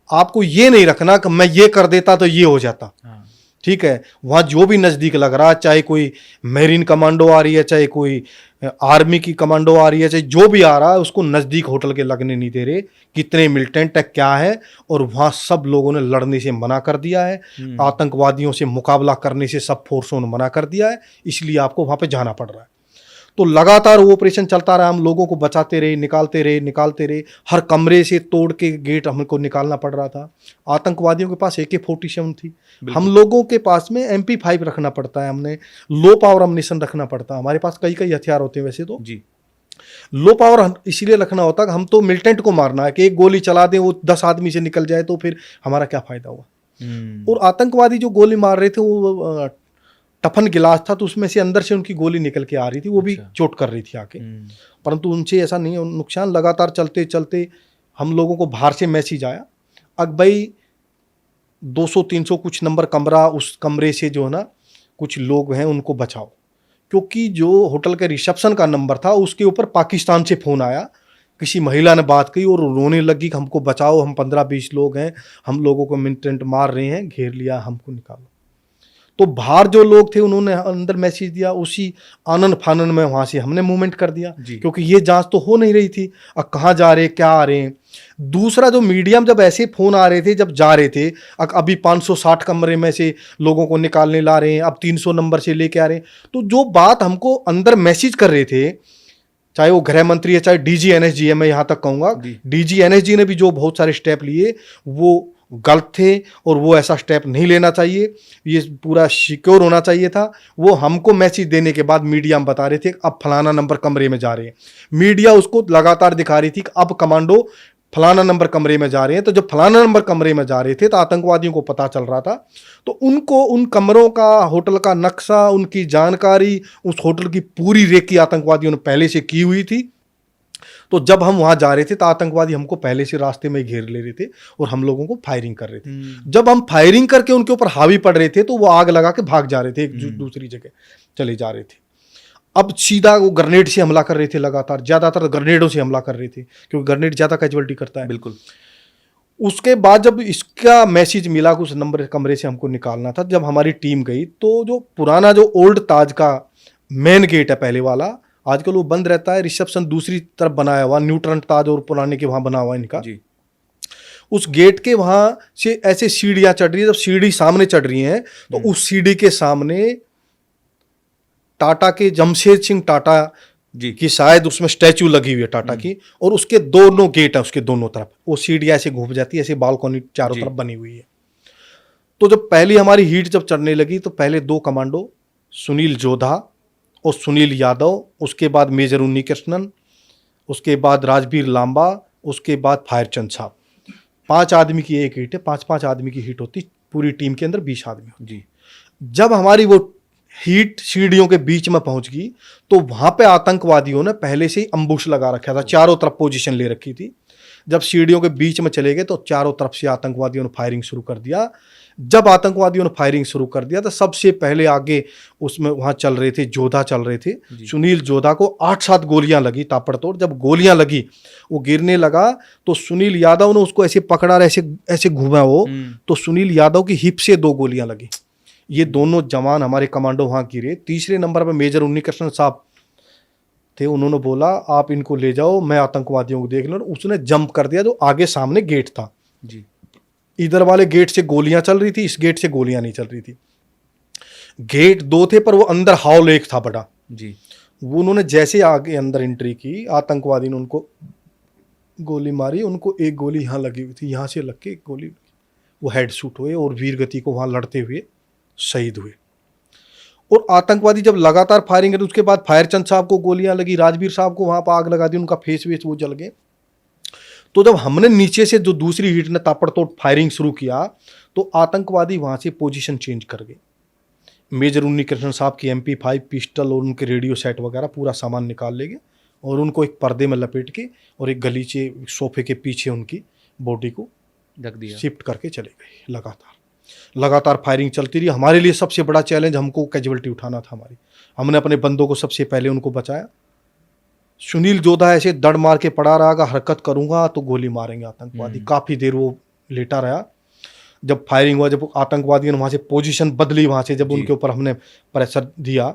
आपको ये नहीं रखना कि मैं ये कर देता तो ये हो जाता। हाँ। ठीक है, वहाँ जो भी नज़दीक लग रहा है, चाहे कोई मेरीन कमांडो आ रही है, चाहे कोई आर्मी की कमांडो आ रही है, चाहे जो भी आ रहा है, उसको नज़दीक होटल के लगने नहीं दे रहे, कितने मिलिटेंट है, क्या है। और वहाँ सब लोगों ने लड़ने से मना कर दिया है, आतंकवादियों से मुकाबला करने से सब फोर्सों ने मना कर दिया है, इसलिए आपको वहाँ पे जाना पड़ रहा है। तो लगातार वो ऑपरेशन चलता रहा, हम लोगों को बचाते रहे, निकालते रहे, हर कमरे से तोड़ के गेट हमको निकालना पड़ रहा था। आतंकवादियों के पास AK-47 थी, हम लोगों के पास में MP5 रखना पड़ता है, हमने लो पावर अम्युनिशन रखना पड़ता है। हमारे पास कई हथियार होते हैं वैसे तो जी। लो पावर इसीलिए रखना होता है, हम तो मिलिटेंट को मारना है कि एक गोली चला दें वो 10 आदमी से निकल जाए तो फिर हमारा क्या फायदा हुआ। और आतंकवादी जो गोली मार रहे थे वो टफन गिलास था, तो उसमें से अंदर से उनकी गोली निकल के आ रही थी, वो भी चोट कर रही थी आके, परंतु उनसे ऐसा नहीं है नुकसान। लगातार चलते चलते हम लोगों को बाहर से मैसेज आया, अब भाई 200-300 कुछ नंबर कमरा, उस कमरे से जो है ना कुछ लोग हैं उनको बचाओ, क्योंकि जो होटल के रिसेप्शन का नंबर था उसके ऊपर पाकिस्तान से फ़ोन आया, किसी महिला ने बात की और रोने लगी कि हमको बचाओ, हम 15-20 लोग हैं, हम लोगों को मिलिटेंट मार रहे हैं, घेर लिया, हमको निकालो। तो बाहर जो लोग थे उन्होंने अंदर मैसेज दिया, उसी आनन फानन में वहाँ से हमने मूवमेंट कर दिया, क्योंकि ये जांच तो हो नहीं रही थी, अब कहाँ जा रहे, क्या आ रहे हैं। दूसरा जो मीडियम जब ऐसे फ़ोन आ रहे थे, जब जा रहे थे, अभी 560 कमरे में से लोगों को निकालने ला रहे हैं, अब 300 नंबर से लेके आ रहे हैं, तो जो बात हमको अंदर मैसेज कर रहे थे, चाहे वो गृह मंत्री है, चाहे DG NSG है, मैं यहाँ तक कहूँगा DG NSG ने भी जो बहुत सारे स्टेप लिए वो गलत थे और वो ऐसा स्टेप नहीं लेना चाहिए, ये पूरा सिक्योर होना चाहिए था। वो हमको मैसेज देने के बाद मीडिया में बता रहे थे अब फलाना नंबर कमरे में जा रहे हैं, मीडिया उसको लगातार दिखा रही थी कि अब कमांडो फलाना नंबर कमरे में जा रहे हैं। तो जब फलाना नंबर कमरे में जा रहे थे तो आतंकवादियों को पता चल रहा था, तो उनको उन कमरों का, होटल का नक्शा, उनकी जानकारी, उस होटल की पूरी रेकी आतंकवादियों ने पहले से की हुई थी। तो जब हम वहाँ जा रहे थे तो आतंकवादी हमको पहले से रास्ते में घेर ले रहे थे और हम लोगों को फायरिंग कर रहे थे। जब हम फायरिंग करके उनके ऊपर हावी पड़ रहे थे तो वो आग लगा के भाग जा रहे थे, एक दूसरी जगह चले जा रहे थे। अब सीधा वो ग्रेनेड से हमला कर रहे थे, लगातार ज़्यादातर ग्रेनेडों से हमला कर रहे थे, क्योंकि ग्रेनेड ज़्यादा कैजुअल्टी करता है। बिल्कुल। उसके बाद जब इसका मैसेज मिला कि उस नंबर कमरे से हमको निकालना था, जब हमारी टीम गई तो जो पुराना जो ओल्ड ताज का मेन गेट है पहले वाला, आजकल वो बंद रहता है, रिसेप्शन दूसरी तरफ बनाया हुआ, न्यूट्रन ताज और पुराने के वहाँ बना हुआ इनका जी। उस गेट के वहाँ से ऐसे सीढ़ियाँ चढ़ रही है, जब सीढ़ी सामने चढ़ रही हैं तो उस सीढ़ी के सामने टाटा के जमशेद सिंह टाटा जी की शायद उसमें स्टैचू लगी हुई है टाटा की, और उसके दोनों गेट है, उसके दोनों तरफ वो सीढ़ियाँ ऐसे घूम जाती है, ऐसे बालकनी चारों तरफ बनी हुई है। तो जब पहली हमारी हीट जब चढ़ने लगी तो पहले 2 कमांडो सुनील जोधा और सुनील यादव, उसके बाद मेजर उन्नी कृष्णन, उसके बाद राजवीर लांबा, उसके बाद फायरचंद साहब, 5 आदमी की एक हीट है, 5-5 आदमी की हीट होती, पूरी टीम के अंदर 20 आदमी जी। जब हमारी वो हीट सीढ़ियों के बीच में पहुंच गई तो वहां पे आतंकवादियों ने पहले से ही अम्बुश लगा रखा था, चारों तरफ पोजीशन ले रखी थी। जब सीढ़ियों के बीच में चले गए तो चारों तरफ से आतंकवादियों ने फायरिंग शुरू कर दिया। जब आतंकवादियों ने फायरिंग शुरू कर दिया तो सबसे पहले आगे उसमें वहाँ चल रहे थे, जोधा चल रहे थे, सुनील जोधा को 8-7 गोलियां लगी ताबड़तोड़। जब गोलियां लगी वो गिरने लगा तो सुनील यादव ने उसको ऐसे पकड़ा, ऐसे ऐसे घूमा वो, तो सुनील यादव की हिप से 2 गोलियां लगी। ये दोनों जवान हमारे कमांडो वहाँ गिरे। तीसरे नंबर पर मेजर उन्नी कृष्णन साहब थे, उन्होंने बोला आप इनको ले जाओ, मैं आतंकवादियों को देख लूँ। उसने जंप कर दिया, जो आगे सामने गेट था जी, इधर वाले गेट से गोलियां चल रही थी, इस गेट से गोलियां नहीं चल रही थी। गेट 2 थे पर वो अंदर हॉल 1 था बड़ा जी। वो उन्होंने जैसे आगे अंदर एंट्री की, आतंकवादी ने उनको गोली मारी, उनको एक गोली यहाँ लगी हुई थी, यहाँ से लग के एक गोली, वो हेड शूट हुए और वीर गति को वहाँ लड़ते हुए शहीद हुए। और आतंकवादी जब लगातार फायरिंग करी, उसके बाद फायरचंद साहब को गोलियां लगी, राजवीर साहब को वहाँ पर आग लगा दी, उनका फेस वेस वो जल गए। तो जब हमने नीचे से जो दूसरी हीट ने ताबड़तोड़ फायरिंग शुरू किया तो आतंकवादी वहाँ से पोजीशन चेंज कर गए। मेजर उन्नी कृष्णन साहब की MP5 पिस्टल और उनके रेडियो सेट वगैरह पूरा सामान निकाल ले गए और उनको एक पर्दे में लपेट के और एक गलीचे सोफे के पीछे उनकी बॉडी को ढक दिया, शिफ्ट करके चले गए लगातार। लगातार फायरिंग चलती रही। हमारे लिए सबसे बड़ा चैलेंज हमको कैजुअलिटी उठाना था हमारी। हमने अपने बंदों को सबसे पहले उनको बचाया। सुनील जोधा ऐसे दड़ मार के पड़ा रहा, अगर हरकत करूंगा तो गोली मारेंगे आतंकवादी। काफ़ी देर वो लेटा रहा। जब फायरिंग हुआ, जब आतंकवादियों ने वहाँ से पोजीशन बदली, वहाँ से जब उनके ऊपर हमने प्रेशर दिया,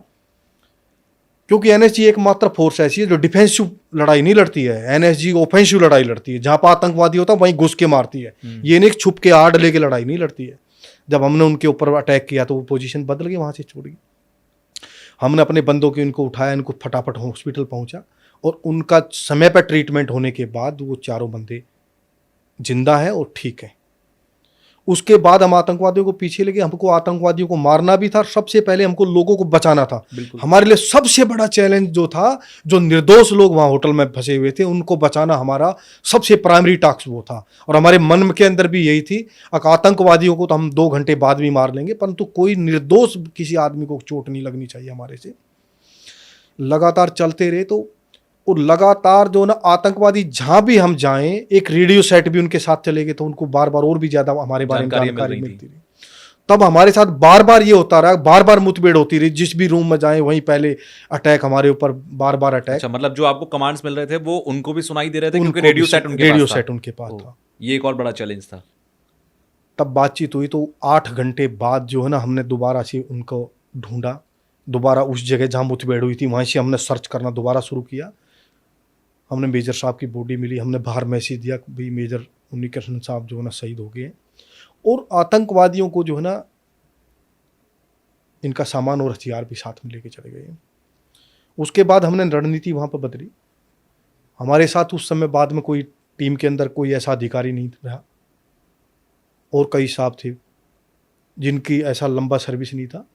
क्योंकि एनएसजी एकमात्र फोर्स ऐसी है जो डिफेंसिव लड़ाई नहीं लड़ती है। एनएसजी ऑफेंसिव लड़ाई लड़ती है। जहाँ पर आतंकवादी होता है वहीं घुस के मारती है। ये नहीं छुप के आड़ लेके लड़ाई नहीं लड़ती है। जब हमने उनके ऊपर अटैक किया तो वो पोजीशन बदल गई, वहाँ से छोड़ गई। हमने अपने बंदों के इनको उठाया, इनको फटाफट हॉस्पिटल पहुँचा और उनका समय पर ट्रीटमेंट होने के बाद वो चारों बंदे जिंदा हैं और ठीक हैं। उसके बाद हम आतंकवादियों को पीछे लगे। हमको आतंकवादियों को मारना भी था, सबसे पहले हमको लोगों को बचाना था। हमारे लिए सबसे बड़ा चैलेंज जो था, जो निर्दोष लोग वहाँ होटल में फंसे हुए थे, उनको बचाना हमारा सबसे प्राइमरी टास्क वो था। और हमारे मन के अंदर भी यही थी, आतंकवादियों को तो हम 2 घंटे बाद भी मार लेंगे, परंतु कोई निर्दोष किसी आदमी को चोट नहीं लगनी चाहिए हमारे से। लगातार चलते रहे तो और लगातार जो ना आतंकवादी जहां भी हम जाएं, एक रेडियो सेट भी उनके साथ चले गए, तो उनको बार बार और भी ज्यादा हमारे बारे में जानकारी मिलती रही। तब हमारे साथ बार बार ये होता रहा, बार बार मुठभेड़ होती रही। जिस भी रूम में जाएं वहीं पहले अटैक, हमारे ऊपर बार बार अटैक। अच्छा, मतलब जो आपको कमांड्स मिल रहे थे वो उनको भी सुनाई दे रहे थे, क्योंकि रेडियो सेट उनके पास था। ये एक और बड़ा चैलेंज था। तब बातचीत हुई तो 8 घंटे बाद जो है ना, हमने दोबारा से उनको ढूंढा। दोबारा उस जगह जहाँ मुठभेड़ हुई थी वहीं से हमने सर्च करना दोबारा शुरू किया। हमने मेजर साहब की बॉडी मिली। हमने बाहर मैसेज दिया कि भाई मेजर उन्नीकृष्ण साहब जो है ना शहीद हो गए। और आतंकवादियों को जो है ना, इनका सामान और हथियार भी साथ में लेके चले गए। उसके बाद हमने रणनीति वहाँ पर बदली। हमारे साथ उस समय बाद में कोई टीम के अंदर कोई ऐसा अधिकारी नहीं रहा, और कई साहब थे जिनकी ऐसा लंबा सर्विस नहीं था।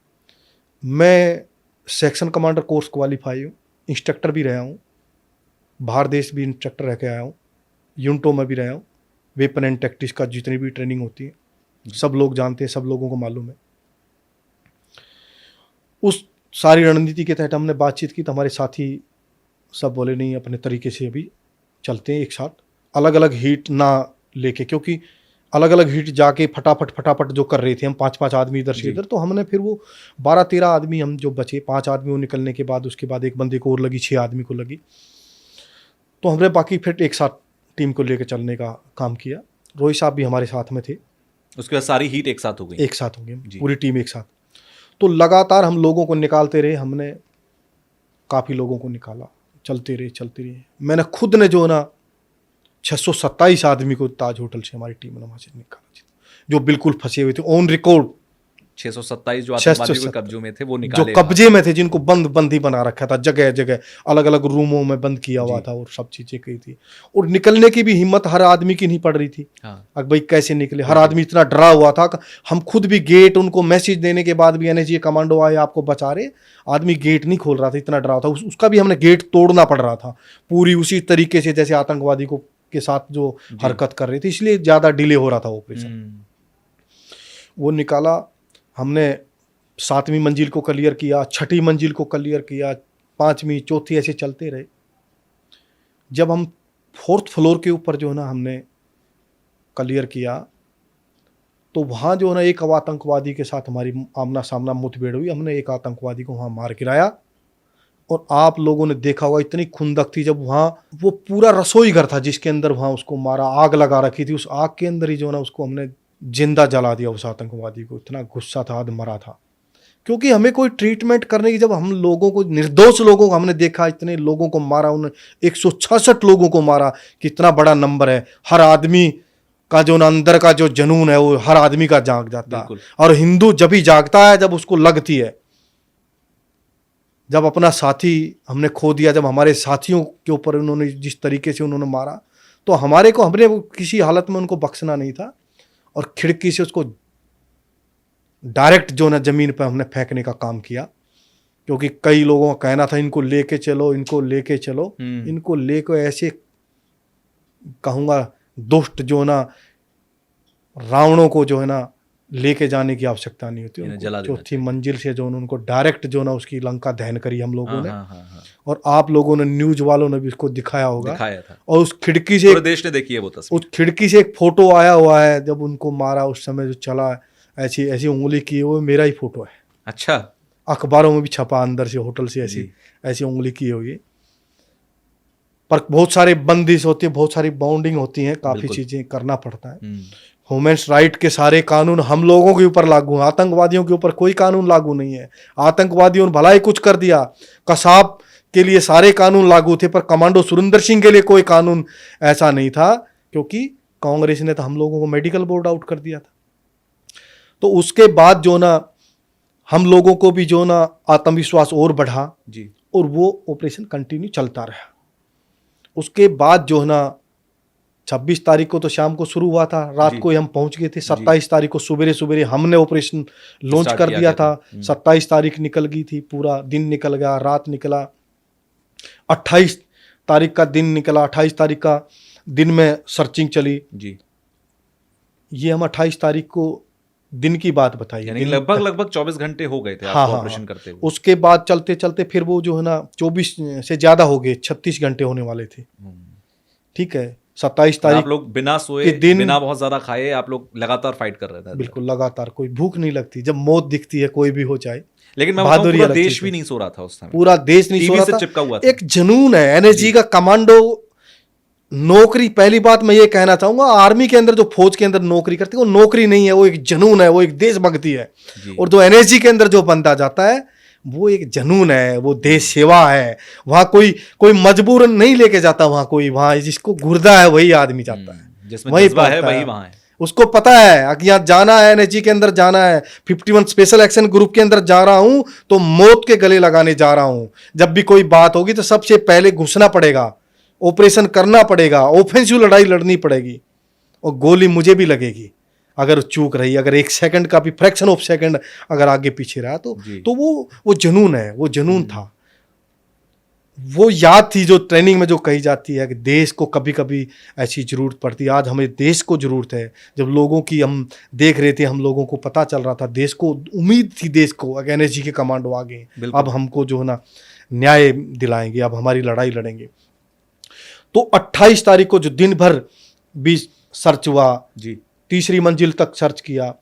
मैं सेक्शन कमांडर कोर्स क्वालिफाई हूँ, इंस्ट्रक्टर भी रहा हूँ, बाहर देश भी इंस्ट्रक्टर रह के आया हूँ, यूनिटों में भी रहा हूँ। वेपन एंड टैक्टिक्स का जितनी भी ट्रेनिंग होती है सब लोग जानते हैं, सब लोगों को मालूम है। उस सारी रणनीति के तहत हमने बातचीत की तो हमारे साथी सब बोले नहीं, अपने तरीके से अभी चलते हैं एक साथ, अलग अलग हीट ना लेके, क्योंकि अलग अलग हीट जाके फटाफट जो कर रहे थे हम 5-5 आदमी इधर से इधर, तो हमने फिर वो 12-13 आदमी हम जो बचे, 5 आदमी वो निकलने के बाद उसके बाद एक बंदे को और लगी, 6 आदमी को लगी, तो हमने बाकी फिर एक साथ टीम को लेकर चलने का काम किया। रोहित साहब भी हमारे साथ में थे। उसके बाद सारी हीट एक साथ हो गई, एक साथ हो गई पूरी टीम एक साथ। तो लगातार हम लोगों को निकालते रहे, हमने काफ़ी लोगों को निकाला, चलते रहे। मैंने खुद ने जो ना 627 आदमी को ताज होटल से हमारी टीम ने वहाँ से निकाला, जो बिल्कुल फंसे हुए थे ऑन रिकॉर्ड। 627 जो आतंकवादी के कब्जों में थे वो निकाले, जो कब्जे में थे, जिनको बंद ही बना रखा था, जगह जगह अलग अलग रूमों में बंद किया हुआ था और सब चीजें की थी। और निकलने की भी हिम्मत हर आदमी की नहीं पड़ रही थी। अब भाई कैसे निकले, हर आदमी इतना डरा हुआ था। हम खुद भी गेट, उनको मैसेज देने के बाद भी एनएसजी कमांडो आए आपको बचा रहे, आदमी गेट नहीं खोल रहा था, इतना डरा था। उसका भी हमने गेट तोड़ना पड़ रहा था पूरी उसी तरीके से जैसे आतंकवादी को के साथ जो हरकत कर रहे थे, इसलिए ज्यादा डिले हो रहा था ऑपरेशन। वो निकाला हमने, 7वीं मंजिल को क्लियर किया, 6ठी मंजिल को क्लियर किया, 5वीं, 4थी, ऐसे चलते रहे। जब हम 4th फ्लोर के ऊपर जो है ना हमने क्लियर किया, तो वहाँ जो है ना एक आतंकवादी के साथ हमारी आमना सामना मुठभेड़ हुई। हमने एक आतंकवादी को वहाँ मार गिराया। और आप लोगों ने देखा होगा इतनी खुंदक थी, जब वहाँ वो पूरा रसोई घर था जिसके अंदर वहाँ उसको मारा, आग लगा रखी थी, उस आग के अंदर ही जो है ना उसको हमने जिंदा जला दिया उस आतंकवादी को। इतना गुस्सा था, आदमी मरा था। क्योंकि हमें कोई ट्रीटमेंट करने की, जब हम लोगों को, निर्दोष लोगों को हमने देखा, इतने लोगों को मारा, उन्होंने 166 लोगों को मारा, कितना बड़ा नंबर है। हर आदमी का जो अंदर का जो जुनून है वो हर आदमी का जाग जाता है। और हिंदू जब ही जागता है जब उसको लगती है। जब अपना साथी हमने खो दिया, जब हमारे साथियों के ऊपर उन्होंने जिस तरीके से उन्होंने मारा, तो हमने किसी हालत में उनको बख्शना नहीं था। और खिड़की से उसको डायरेक्ट जो ना जमीन पर हमने फेंकने का काम किया, क्योंकि कई लोगों का कहना था इनको लेके चलो, इनको लेके चलो। इनको लेके ऐसे कहूँगा दुष्ट जो ना रावणों को जो है ना लेके जाने की आवश्यकता नहीं होती। 4थी मंजिल से जो उनको डायरेक्ट जो ना उसकी लंका दहन करी हम लोगों ने। और आप लोगों ने, न्यूज वालों ने भी उसको दिखाया होगा, दिखाया था। और उस खिड़की से, पूरे देश ने देखी है वो तस्वीर। उस खिड़की से एक फोटो आया हुआ है, जब उनको मारा उस समय जो चला, ऐसी ऐसी उंगली की है, वो मेरा ही फोटो है। अच्छा, अखबारों में भी छपा अंदर से, होटल से ऐसी जी। ऐसी उंगली की हुई है। पर बहुत सारे बंदिश होती है, बहुत सारी बाउंडिंग होती हैं, काफ़ी बिल्कुल। चीज़ें करना पड़ता है। ह्यूमन्स राइट के सारे कानून हम लोगों के ऊपर लागू हैं, आतंकवादियों के ऊपर कोई कानून लागू नहीं है। आतंकवादियों ने भला ही कुछ कर दिया, कसाब के लिए सारे कानून लागू थे, पर कमांडो सुरेंद्र सिंह के लिए कोई कानून ऐसा नहीं था, क्योंकि कांग्रेस ने तो हम लोगों को मेडिकल बोर्ड आउट कर दिया था। तो उसके बाद जो ना हम लोगों को भी जो ना आत्मविश्वास और बढ़ा जी। और वो ऑपरेशन कंटिन्यू चलता रहा। उसके बाद जो है ना 26 तारीख को तो शाम को शुरू हुआ था, रात जी। को ही हम पहुंच गए थे। 27 तारीख को सुबह सुबह हमने ऑपरेशन लॉन्च स्टार्ट कर किया दिया गया था। था। 27 तारीख निकल गई थी, पूरा दिन निकल गया, रात निकला। 28 तारीख का दिन निकला, 28 तारीख का दिन में सर्चिंग चली जी। ये हम 28 तारीख को दिन की बात बताई, यानी दिन लगभग 24 घंटे हो गए थे हाँ, आपको हाँ, ऑपरेशन हाँ। करते हुए। उसके बाद चलते चलते फिर वो जो है ना 24 से ज़्यादा हो गए, 36 घंटे होने वाले थे। ठीक है, 27 और तारीख आप लोग बिना सोए, के दिन बिना बहुत ज्यादा खाए, आप लोग लगातार फाइट कर रहे थे। बिल्कुल लगातार, कोई भूख नहीं लगती जब मौत दिखती है, कोई भी हो जाए। लेकिन मैं बताऊं, बहादुरी पूरा अलग देश चीज़ भी है। नहीं सो रहा था उस समय। पूरा देश नहीं सो टीवी रहा से था। चिपका हुआ था। एक जुनून है एनएसजी का। कमांडो नौकरी, पहली बात मैं ये कहना चाहूंगा, आर्मी के अंदर जो फौज के अंदर नौकरी करते हैं वो नौकरी नहीं है, वो एक जुनून है, वो एक देशभक्ति है। जी। और जो एनएसजी के अंदर जो बंदा जाता है वो एक जुनून है, वो देश सेवा है। वहां कोई कोई मजबूर नहीं लेके जाता, वहां कोई, वहां जिसको गुर्दा है वही आदमी जाता है, जिसमें वही जज्बा है पहुंचता वही वहां है। उसको पता है कि यहाँ जाना है, एनएसजी के अंदर जाना है, 51 स्पेशल एक्शन ग्रुप के अंदर जा रहा हूं तो मौत के गले लगाने जा रहा हूं। जब भी कोई बात होगी तो सबसे पहले घुसना पड़ेगा, ऑपरेशन करना पड़ेगा, ऑफेंसिव लड़ाई लड़नी पड़ेगी, और गोली मुझे भी लगेगी अगर चूक रही, अगर एक सेकंड का भी, फ्रैक्शन ऑफ सेकंड अगर आगे पीछे रहा तो वो जुनून है, वो जुनून था। वो याद थी जो ट्रेनिंग में जो कही जाती है कि देश को कभी कभी ऐसी जरूरत पड़ती है। आज हमें देश को जरूरत है। जब लोगों की हम देख रहे थे, हम लोगों को पता चल रहा था, देश को उम्मीद थी, देश को एनएसजी के कमांडो आ गए, अब हमको जो है ना न्याय दिलाएंगे, अब हमारी लड़ाई लड़ेंगे। तो 28 तारीख को जो दिन भर भी सर्च हुआ जी, तीसरी मंजिल तक सर्च किया।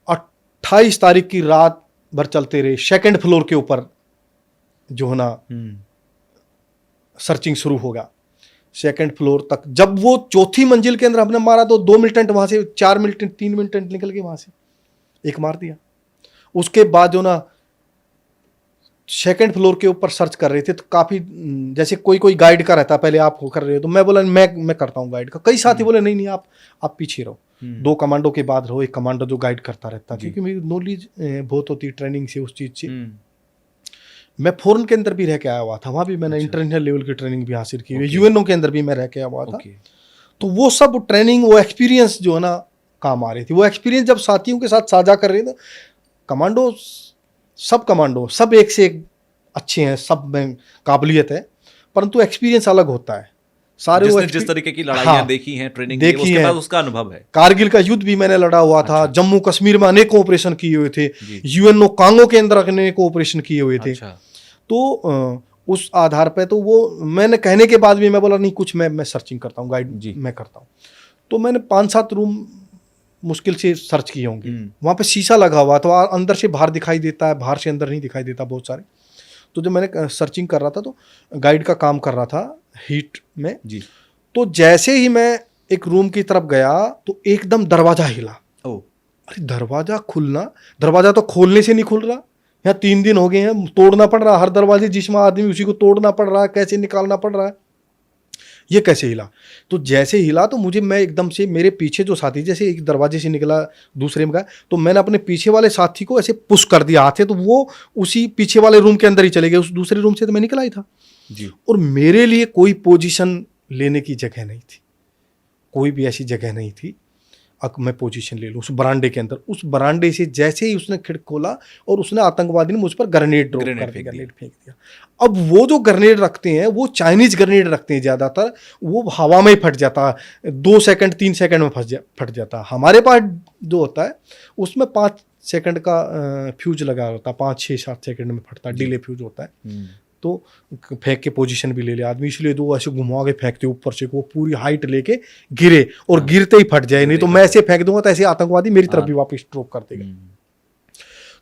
28 तारीख की रात भर चलते रहे। सेकंड फ्लोर के ऊपर जो है ना सर्चिंग शुरू होगा, सेकंड फ्लोर तक। जब वो चौथी मंजिल के अंदर हमने मारा तो 2 मिलिटेंट वहां से, 4 मिलिटेंट, 3 मिलिटेंट निकल गए वहां से, एक मार दिया। उसके बाद जो ना सेकंड फ्लोर के ऊपर सर्च कर रहे थे तो काफी, जैसे कोई गाइड का रहता, पहले आप कर रहे हो तो मैं बोला मैं करता हूँ गाइड का। कई साथी बोले नहीं आप पीछे रहो, 2 कमांडो के बाद रहो, एक कमांडो जो गाइड करता रहता, क्योंकि मेरी नॉलेज बहुत होती है ट्रेनिंग से, उस चीज से। मैं फॉरेन के अंदर भी रह के आया हुआ था, वहां भी मैंने इंटरनेशनल लेवल की ट्रेनिंग भी हासिल की है। यूएनओ के अंदर भी मैं रह के आया हुआ था। तो वो सब ट्रेनिंग, वो एक्सपीरियंस जो है ना काम आ रही थी। वो एक्सपीरियंस जब साथियों के साथ साझा कर रहे थे, कमांडो सब एक से एक अच्छे हैं, सब में काबिलियत है, परंतु एक्सपीरियंस अलग होता है। सारे वो जिस तरीके की लड़ाइयां देखी हैं, ट्रेनिंग देखी है, उसके बाद उसका अनुभव है। कारगिल का युद्ध भी मैंने लड़ा हुआ था, जम्मू कश्मीर में अनेक ऑपरेशन किए हुए थे, यूएनओ कांगो के अंदर अनेक ऑपरेशन किए हुए थे। तो उस आधार पे तो वो मैंने कहने के बाद भी मैं बोला नहीं, कुछ मैं सर्चिंग करता हूँ, गाइड मैं करता हूँ। तो मैंने 5-7 रूम मुश्किल से सर्च किए होंगे। वहाँ पे शीशा लगा हुआ तो अंदर से बाहर दिखाई देता है, बाहर से अंदर नहीं दिखाई देता बहुत सारे। तो जब मैंने सर्चिंग कर रहा था तो गाइड का काम कर रहा था हीट में जी। तो जैसे ही मैं एक रूम की तरफ गया तो एकदम दरवाजा हिला। अरे दरवाजा खुलना, दरवाजा तो खोलने से नहीं खुल रहा। यहाँ 3 दिन हो गए हैं, तोड़ना पड़ रहा, हर दरवाजे जिसमें आदमी उसी को तोड़ना पड़ रहा है, कैसे निकालना पड़ रहा है, ये कैसे हिला। तो जैसे हिला तो मैं एकदम से, मेरे पीछे जो साथी, जैसे एक दरवाजे से निकला दूसरे में गया, तो मैंने अपने पीछे वाले साथी को ऐसे पुश कर दिया हाथ से, तो वो उसी पीछे वाले रूम के अंदर ही चले गए। उस दूसरे रूम से तो मैं निकला ही था जी। और मेरे लिए कोई पोजीशन लेने की जगह नहीं थी, कोई भी ऐसी जगह नहीं थी मैं पोजीशन ले लूँ उस बरांडे के अंदर। उस बरांडे से जैसे ही उसने खिड़की खोला और उसने, आतंकवादी ने मुझ पर ग्रेनेड फेंक दिया। अब वो जो ग्रेनेड रखते हैं वो चाइनीज ग्रेनेड रखते हैं ज़्यादातर, वो हवा में ही फट जाता है, 2 सेकंड 3 सेकंड में फट जाता है। हमारे पास जो होता है उसमें 5 सेकंड का फ्यूज लगा होता है, 5, 6, 7 सेकंड में फटता है, डिले फ्यूज होता है। तो फेंक के पोजीशन भी ले ले आदमी, इसलिए तो वो ऐसे घुमा के फेंकते ऊपर से, वो पूरी हाइट लेके गिरे और गिरते ही फट जाए, नहीं तो मैं ऐसे फेंक दूंगा तो ऐसे आतंकवादी मेरी तरफ भी वापस स्ट्रोक कर देगा।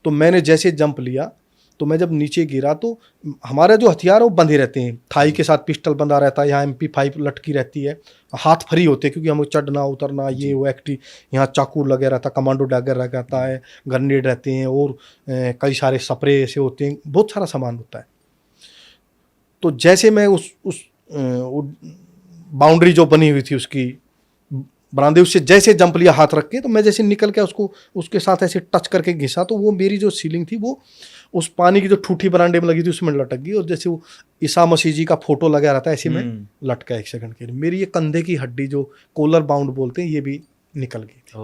तो मैंने जैसे जंप लिया तो मैं जब नीचे गिरा तो हमारे जो हथियार वो बंधे रहते हैं, थाई के साथ पिस्टल बंधा रहता है, यहाँ MP5 लटकी रहती है, हाथ फ्री होते हैं क्योंकि हमें चढ़ना उतरना ये वो एक्टिव, यहाँ चाकू लगे रहता, कमांडो डैगर रहता है, ग्रेनेड रहते हैं और कई सारे स्प्रे ऐसे होते हैं, बहुत सारा सामान होता है। तो जैसे मैं उस बाउंड्री जो बनी हुई थी उसकी बरामदे, उससे जैसे जंप लिया हाथ रख के, तो मैं जैसे निकल के उसको उसके साथ ऐसे टच करके घिसा तो वो मेरी जो सीलिंग थी वो उस पानी की जो ठूठी बरांडे में लगी थी उसमें लटक गई, और जैसे वो ईसा मसीह जी का फोटो लगा रहता है ऐसे में लटका 1 सेकंड के लिए, मेरी ये कंधे की हड्डी जो कॉलर बाउंड बोलते हैं ये भी निकल गई थी।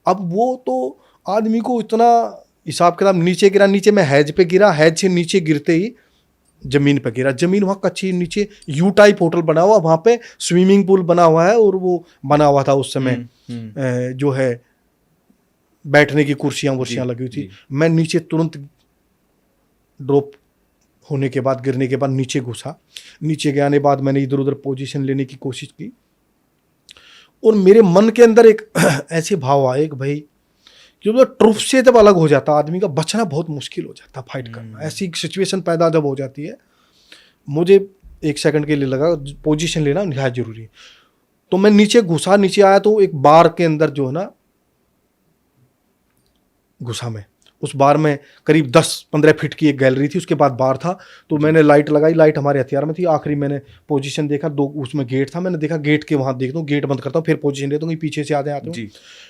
अब वो तो आदमी को इतना हिसाब किताब, नीचे गिरा, नीचे मैं हैज पे गिरा, हैज से नीचे गिरते ही जमीन पे गिरा, जमीन वहाँ कच्ची, नीचे यू टाइप होटल बना हुआ, वहाँ पे स्विमिंग पूल बना हुआ है और वो बना हुआ था उस समय जो है बैठने की कुर्सियाँ वुर्सियाँ लगी हुई थी। मैं नीचे तुरंत ड्रॉप होने के बाद, गिरने के बाद नीचे घुसा, नीचे गए आने बाद मैंने इधर उधर पोजीशन लेने की कोशिश की और मेरे मन के अंदर एक ऐसे भाव आए कि भाई जो ट्रुफ से जब अलग हो जाता आदमी का बचना बहुत मुश्किल हो जाता, फाइट करना, ऐसी सिचुएशन पैदा जब हो जाती है, मुझे 1 सेकंड के लिए लगा पोजीशन लेना निहायत जरूरी है। तो मैं नीचे घुसा, नीचे आया तो एक बार के अंदर जो है ना घुसा, मैं उस बार में करीब 10-15 फीट की एक गैलरी थी, उसके बाद बार था, तो मैंने लाइट लगाई, लाइट हमारे हथियार में थी, आखिरी मैंने पोजीशन देखा, 2 उसमें गेट था, मैंने देखा गेट के वहाँ देखता हूँ, गेट बंद करता हूँ, फिर पोजीशन लेता हूँ, पीछे से आते हूँ।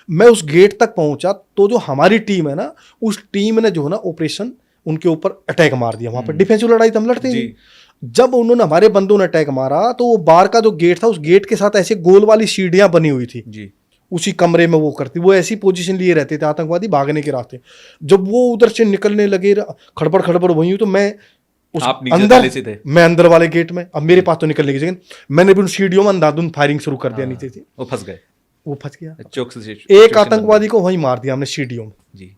मैं उस गेट तक पहुंचा तो जो हमारी टीम है ना, उस टीम ने जो है ना ऑपरेशन उनके ऊपर अटैक मार दिया, वहाँ पर डिफेंसिव लड़ाई तो हम लड़ते हैं। जब उन्होंने हमारे बंदों ने अटैक मारा तो वो बार का जो गेट था उस गेट के साथ ऐसे गोल वाली सीढ़ियां बनी हुई थी जी, उसी कमरे में वो करती, वो ऐसी पोजीशन लिए रहते थे आतंकवादी भागने के रास्ते। जब वो उधर से निकलने लगे खड़बड़ खड़बड़ वही, तो मैं उस अंदर से थे, मैं अंदर वाले गेट में, अब मेरे पास तो निकलने की जगह, मैंने भी उन सीढ़ियों में अंधाधुंध फायरिंग शुरू कर दिया नीचे से, वो फंस गए, वो फंस गया। एक आतंकवादी को वहीं मार दिया हमने सीढ़ियों में जी,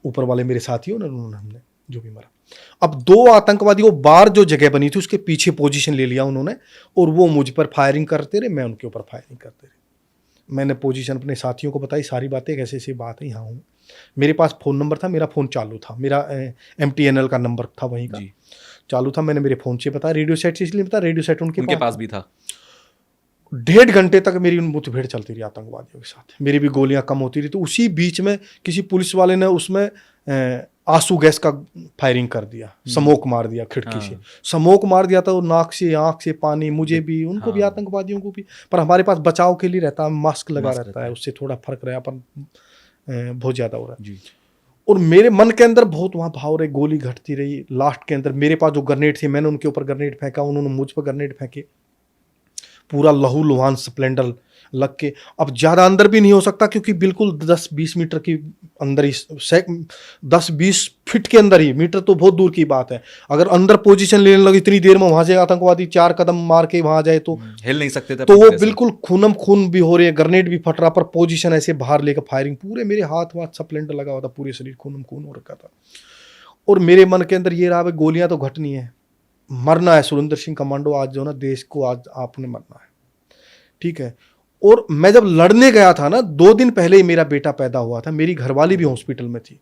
ऊपर वाले मेरे साथियों ने, उन्होंने हमने जो भी मारा। अब 2 आतंकवादी को बाहर जो जगह बनी थी उसके पीछे पोजीशन ले लिया उन्होंने, और वो मुझ पर फायरिंग करते रहे, मैं उनके ऊपर फायरिंग करते रहे। मैंने पोजीशन अपने साथियों को बताई सारी बातें, कैसे ऐसी बात है, यहाँ हूँ, मेरे पास फ़ोन नंबर था, मेरा फ़ोन चालू था, मेरा MTNL का नंबर था वहीं का चालू था, मैंने मेरे फ़ोन से बताया, रेडियो सेट से इसलिए बताया, रेडियो सेट उनके पास भी था। 1.5 घंटे तक मेरी उन मुठभेड़ चलती रही आतंकवादियों के साथ, मेरी भी गोलियां कम होती रही। तो उसी बीच में किसी पुलिस वाले ने उसमें आंसू गैस का फायरिंग कर दिया, स्मोक मार दिया खिड़की से, स्मोक मार दिया तो नाक से आंख से पानी, मुझे भी, उनको भी, आतंकवादियों को भी, पर हमारे पास बचाव के लिए रहता है, मास्क लगा रहता है, उससे थोड़ा फर्क रहा, पर बहुत ज़्यादा हो रहा है। और मेरे मन के अंदर बहुत वहाँ भाव रहे, गोली घटती रही। लास्ट के अंदर मेरे पास जो ग्रेनेड थे मैंने उनके ऊपर ग्रेनेड फेंका, उन्होंने मुझ पर ग्रेनेड फेंके, पूरा लहू लुहान स्प्लेंडर लग के। अब ज़्यादा अंदर भी नहीं हो सकता क्योंकि बिल्कुल 10-20 मीटर की अंदर ही, 10-20 फीट के अंदर ही, मीटर तो बहुत दूर की बात है, अगर अंदर पोजीशन लेने लगे इतनी देर में, वहाँ से आतंकवादी 4 कदम मार के वहाँ जाए तो हिल नहीं सकते थे, तो वो बिल्कुल खूनम खून भी हो रही है, ग्रेनेड भी फट रहा, पर पोजीशन ऐसे बाहर लेकर फायरिंग, पूरे मेरे हाथ स्प्लेंडर लगा हुआ था, पूरे शरीर खूनम खून हो रखा था। और मेरे मन के अंदर ये रहा भाई गोलियां तो घटनी है, मरना है सुरेंद्र सिंह कमांडो, आज जो ना देश को आज आपने मरना है, ठीक है। और मैं जब लड़ने गया था ना, 2 दिन पहले ही मेरा बेटा पैदा हुआ था, मेरी घरवाली भी हॉस्पिटल में थी,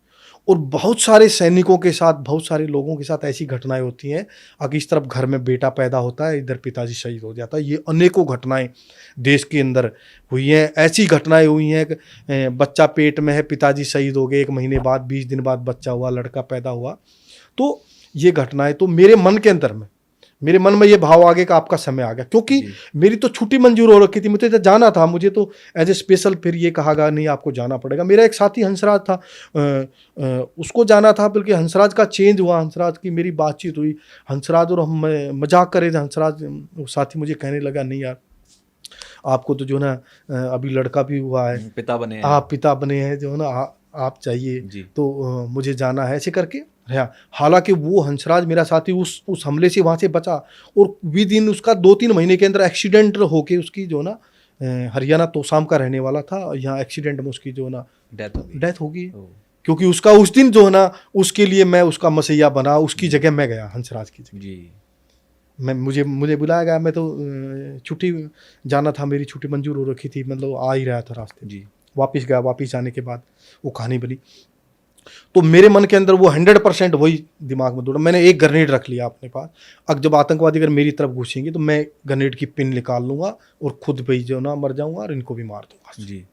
और बहुत सारे सैनिकों के साथ, बहुत सारे लोगों के साथ ऐसी घटनाएं होती हैं, अगर इस तरफ घर में बेटा पैदा होता है, इधर पिताजी शहीद हो जाता है। ये अनेकों घटनाएं देश के अंदर हुई हैं, ऐसी घटनाएं हुई हैं कि बच्चा पेट में है, पिताजी शहीद हो गए, 1 महीने बाद, 20 दिन बाद बच्चा हुआ, लड़का पैदा हुआ। तो ये घटनाएं, तो मेरे मन के अंदर में, मेरे मन में ये भाव आ गया कि आपका समय आ गया, क्योंकि मेरी तो छुट्टी मंजूर हो रखी थी, मुझे तो जाना था, मुझे तो एज ए स्पेशल फिर ये कहा गया नहीं आपको जाना पड़ेगा। मेरा एक साथी हंसराज था, उसको जाना था, बल्कि हंसराज का चेंज हुआ, हंसराज की मेरी बातचीत हुई, हंसराज और हम मजाक कर रहे थे, हंसराज साथी मुझे कहने लगा नहीं यार आपको तो जो ना अभी लड़का भी हुआ है, पिता बने हैं, आप पिता बने हैं, जो ना आप चाहिए तो मुझे जाना है, ऐसे करके। हालांकि वो हंसराज मेरा साथी उस हमले से वहाँ से बचा, और विद इन उसका 2-3 महीने के अंदर एक्सीडेंट होके उसकी जो ना हरियाणा तोसाम का रहने वाला था, यहाँ एक्सीडेंट में उसकी जो ना डेथ हो गई। क्योंकि उसका उस दिन जो है ना, उसके लिए मैं उसका मसैया बना, उसकी जगह मैं गया, हंसराज की जगह। जी। मैं मुझे बुलाया गया, मैं तो छुट्टी जाना था, मेरी छुट्टी मंजूर हो रखी थी, मतलब आ ही रहा था रास्ते में। जी। वापस गया, वापस जाने के बाद वो कहानी बनी। तो मेरे मन के अंदर वो 100% वही दिमाग में दौड़ा, मैंने एक ग्रेनेड रख लिया अपने पास। अब जब आतंकवादी अगर मेरी तरफ घुसेंगे तो मैं ग्रेनेड की पिन निकाल लूंगा और खुद भी जो ना मर जाऊंगा और इनको भी मार दूंगा, जी।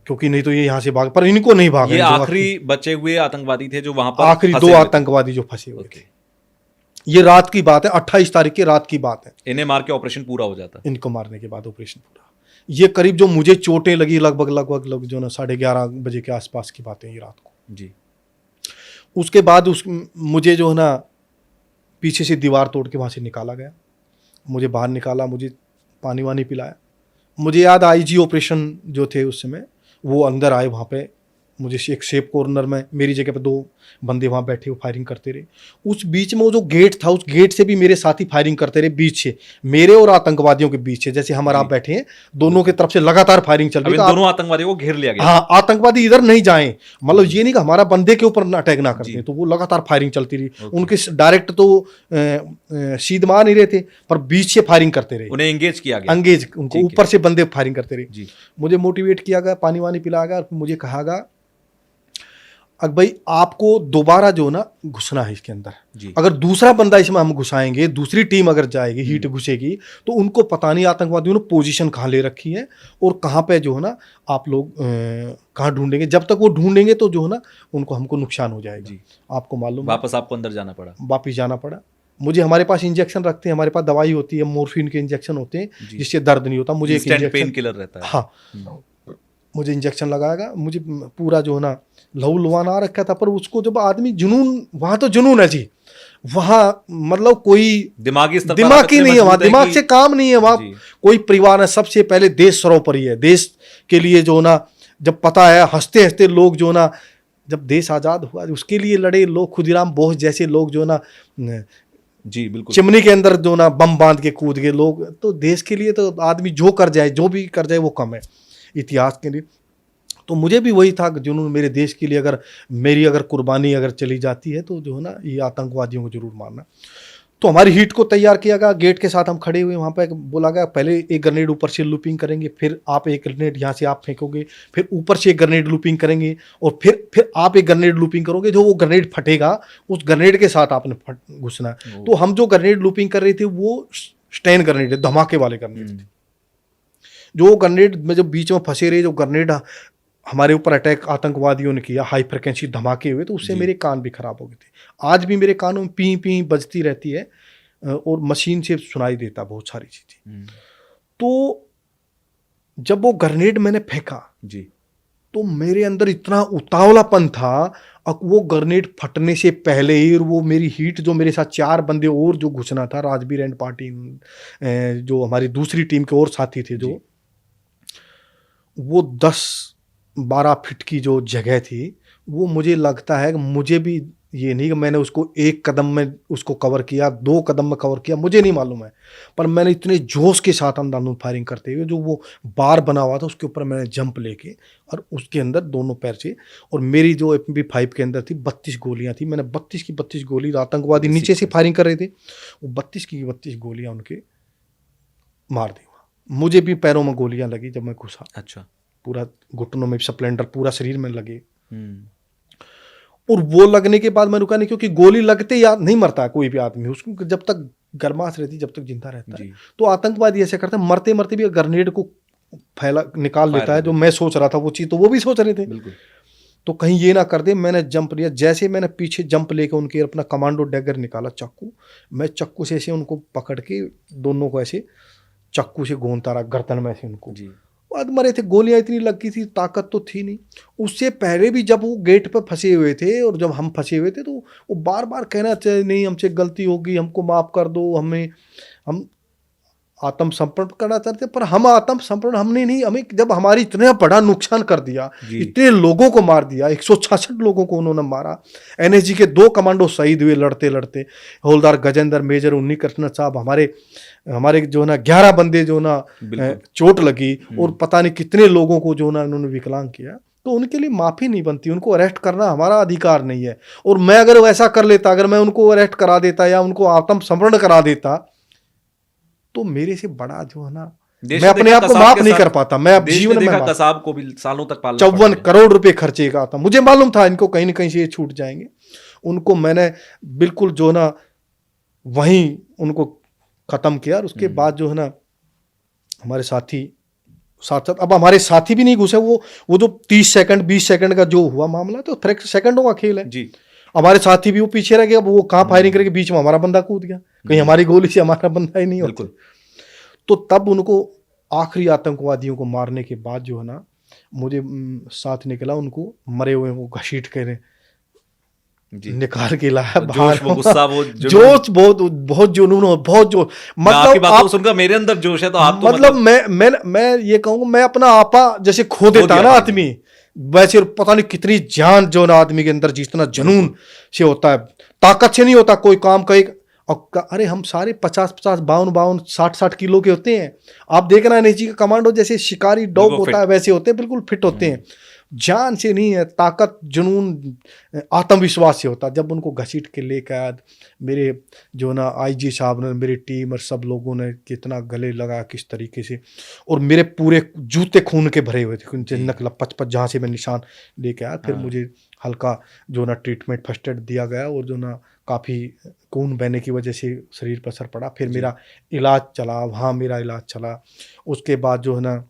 क्योंकि नहीं तो ये यहाँ से भाग, पर इनको नहीं भागने ये दूंगा। आखिरी बचे हुए आतंकवादी थे जो वहां पर आखिरी फंसे 2 हुए थे। आतंकवादी जो फंसे हुए ओके। थे। ये रात की बात है, 28 तारीख की रात की बात है। इन्हें मार के ऑपरेशन पूरा हो जाता। इनको मारने के बाद ऑपरेशन पूरा। ये करीब जो मुझे चोटें लगी लगभग जो ना 11:30 बजे के आसपास की बातें, ये रात को। जी। उसके बाद मुझे जो है ना पीछे से दीवार तोड़ के वहाँ से निकाला गया, मुझे बाहर निकाला, मुझे पानी वानी पिलाया। मुझे याद, आईजी ऑपरेशन जो थे उस समय, वो अंदर आए वहाँ पे, मुझे एक सेफ कॉर्नर में मेरी जगह पे 2 बंदे वहाँ बैठे हुए फायरिंग करते रहे। उस बीच में वो जो गेट था, उस गेट से भी मेरे साथी फायरिंग करते रहे, बीच से, मेरे और आतंकवादियों के बीच से, जैसे हम और आप बैठे हैं, दोनों की तरफ से लगातार फायरिंग चल अब रही इन है। दोनों आतंकवादियों को घेर लिया गया। हाँ, आतंकवादी इधर नहीं जाएं, मतलब ये नहीं कि हमारा बंदे के ऊपर अटैक ना करते, तो वो लगातार फायरिंग चलती रही। उनके डायरेक्ट तो सीध मार नहीं रहे थे, पर बीच से फायरिंग करते रहे, उन्हें एंगेज किया गया। अंगेज, उनको ऊपर से बंदे फायरिंग करते रहे। जी। मुझे मोटिवेट किया गया, पानी वानी पिलाया गया, मुझे कहा गया अब भाई आपको दोबारा जो ना घुसना है इसके अंदर। जी। अगर दूसरा बंदा इसमें हम घुसाएंगे, दूसरी टीम अगर जाएगी, हीट घुसेगी, तो उनको पता नहीं आतंकवादियों ने पोजीशन कहाँ ले रखी है और कहाँ पे जो है ना आप लोग कहाँ ढूंढेंगे। जब तक वो ढूंढेंगे तो जो है ना उनको हमको नुकसान हो जाएगा। जी। आपको मालूम, वापस आपको अंदर जाना पड़ा। वापिस जाना पड़ा मुझे। हमारे पास इंजेक्शन रखते हैं, हमारे पास दवाई होती है, मोर्फिन के इंजेक्शन होते हैं जिससे दर्द नहीं होता। मुझे एक इंजेक्शन, पेन किलर रहता है। हाँ, मुझे इंजेक्शन लगाएगा, मुझे पूरा जो है ना लहू लुहान आ रखा था। पर उसको जब आदमी जुनून, वहाँ तो जुनून है जी, वहाँ मतलब कोई दिमाग ही नहीं है, वहाँ दिमाग से काम नहीं है, वहाँ कोई परिवार है। सबसे पहले देश सर्वोपरि है। देश के लिए जो ना, जब पता है, हंसते हंसते लोग जो ना, जब देश आज़ाद हुआ उसके लिए लड़े लोग, खुदीराम बोस जैसे लोग जो ना, जी बिल्कुल, चिमनी के अंदर जो ना बम बांध के कूद गए लोग। तो देश के लिए तो आदमी जो कर जाए, जो भी कर जाए वो कम है इतिहास के लिए। तो मुझे भी वही था कि जुनून, मेरे देश के लिए अगर मेरी अगर कुर्बानी अगर चली जाती है तो जो है ना ये आतंकवादियों को जरूर मारना। तो हमारी हीट को तैयार किया गया, गेट के साथ हम खड़े हुए वहाँ पे। बोला गया पहले एक ग्रेनेड ऊपर से लूपिंग करेंगे, फिर आप एक ग्रेनेड यहाँ से आप फेंकोगे, फिर ऊपर से एक ग्रेनेड लूपिंग करेंगे, और फिर आप एक ग्रेनेड लूपिंग करोगे। जो वो ग्रेनेड फटेगा उस ग्रेनेड के साथ आपने घुसना है। तो हम जो ग्रेनेड लूपिंग कर रहे थे वो स्टैन ग्रेनेड है, धमाके वाले ग्रेनेड थे। जो ग्रेनेड में जब बीच में फंसे रहे, जो ग्रेनेड हमारे ऊपर अटैक आतंकवादियों ने किया, हाई फ्रिक्वेंसी धमाके हुए, तो उससे मेरे कान भी खराब हो गए थे। आज भी मेरे कानों में पी पी बजती रहती है और मशीन से सुनाई देता बहुत सारी चीजें। तो जब वो ग्रेनेड मैंने फेंका जी, तो मेरे अंदर इतना उतावलापन था। अब वो ग्रेनेड फटने से पहले ही, वो मेरी हीट, जो मेरे साथ 4 बंदे और जो घुसना था, राजवीर एंड पार्टी, जो हमारी दूसरी टीम के और साथी थे, जो वो 10-12 फीट की जो जगह थी, वो मुझे लगता है कि मुझे भी ये नहीं कि मैंने उसको 1 कदम में उसको कवर किया, 2 कदम में कवर किया, मुझे नहीं मालूम है। पर मैंने इतने जोश के साथ अंधाधुंध फायरिंग करते हुए, जो वो बार बना हुआ था उसके ऊपर मैंने जंप लेके, और उसके अंदर दोनों पैर से, और मेरी जो MP5 के अंदर थी 32 गोलियां थी। मैंने 32 की 32 गोली, आतंकवादी नीचे से फायरिंग कर रहे थे, वो 32 की 32 गोलियां उनके मार दी। मुझे भी पैरों में गोलियां लगी जब मैं घुसा। अच्छा, पूरा घुटनों में स्प्लेंडर, पूरा शरीर में लगे। और वो लगने के बाद मैं रुका नहीं, क्योंकि गोली लगते याद नहीं मरता कोई भी आदमी, उसको जब तक गर्माश रहती, जब तक जिंदा रहता है। तो आतंकवादी ऐसे करते हैं, मरते मरते भी ग्रेनेड को निकाल लेता है। जो मैं सोच रहा था वो चीज तो वो भी सोच रहे थे, तो कहीं ये ना कर दे। मैंने जंप लिया, जैसे मैंने पीछे जंप लेके उनके अपना कमांडो डैगर निकाला, चाकू, मैं चाकू से ऐसे उनको पकड़ के दोनों को ऐसे चाकू से गोंदता रहा गर्दन में से उनको। बाद मरे थे, गोलियां इतनी लगी थी, ताकत तो थी नहीं। उससे पहले भी जब वो गेट पर फंसे हुए थे और जब हम फंसे हुए थे, तो वो बार बार कहना चाहिए, नहीं हमसे गलती होगी, हमको माफ़ कर दो, हम आत्मसमर्पण करना चाहते। पर हम आत्मसमर्पण हमने नहीं, हमें जब हमारी इतना बड़ा नुकसान कर दिया, इतने लोगों को मार दिया, 166 लोगों को उन्होंने मारा। NSG के 2 कमांडो शहीद हुए लड़ते लड़ते, हवलदार गजेंद्र, मेजर उन्नी कृष्ण साहब, हमारे जो ना 11 बंदे जो ना चोट लगी, और पता नहीं कितने लोगों को जो ना उन्होंने विकलांग किया। तो उनके लिए माफ़ी नहीं बनती, उनको अरेस्ट करना हमारा अधिकार नहीं है। और मैं अगर वैसा कर लेता, अगर मैं उनको अरेस्ट करा देता या उनको आत्मसमरण करा देता, तो मेरे से बड़ा जो है ना, मैं अपने आप को माफ नहीं कर पाता। मैं अब जीवन में कसाब को भी सालों तक पालना 54 करोड़ रुपए खर्चे का था। मुझे मालूम था इनको कहीं ना कहीं से ये छूट जाएंगे। उनको मैंने बिल्कुल जो ना वहीं उनको खत्म किया। और उसके बाद जो है ना हमारे साथी साथ अब हमारे साथी भी नहीं घुसे। वो जो 30 सेकंड 20 सेकंड का जो हुआ मामला, तो सेकंडों का खेल है जी। हमारे साथी भी वो पीछे रह गया। वो कहाँ फायरिंग करके बीच में हमारा बंदा कूद गया, कहीं हमारी गोली से हमारा बंदा ही नहीं होता। तो तब उनको आखिरी आतंकवादियों को मारने के बाद जो है ना मुझे साथ निकला, उनको मरे हुए वो घसीट कर निकाल के लाया बाहर। जोश बहुत जुनून हो, बहुत जोश। मतलब आप सुनकर मेरे अंदर जोश है, तो आप तो मतलब मैं ये कहूँगा, मैं अपना आपा जैसे खो देता ना आदमी, वैसे पता नहीं कितनी जान जो ना आदमी के अंदर जितना जुनून से होता है, ताकत से नहीं होता कोई काम का। अरे हम सारे 50-50 52 60 किलो के होते हैं। आप देखना एनएसजी का कमांडो जैसे शिकारी डॉग होता है वैसे होते हैं, बिल्कुल फिट होते हैं। जान से नहीं है, ताकत जुनून आत्मविश्वास से होता। जब उनको घसीट के लेकर आया, मेरे जो ना आईजी साहब ने, मेरी टीम और सब लोगों ने कितना गले लगा किस तरीके से, और मेरे पूरे जूते खून के भरे हुए थे, नकला 55 जहाँ से मैं निशान लेके आया। फिर मुझे हल्का जो ना ट्रीटमेंट फर्स्ट एड दिया गया, और जो ना काफ़ी खून बहने की वजह से शरीर पर असर पड़ा। फिर मेरा इलाज चला, वहाँ मेरा इलाज चला। उसके बाद जो है ना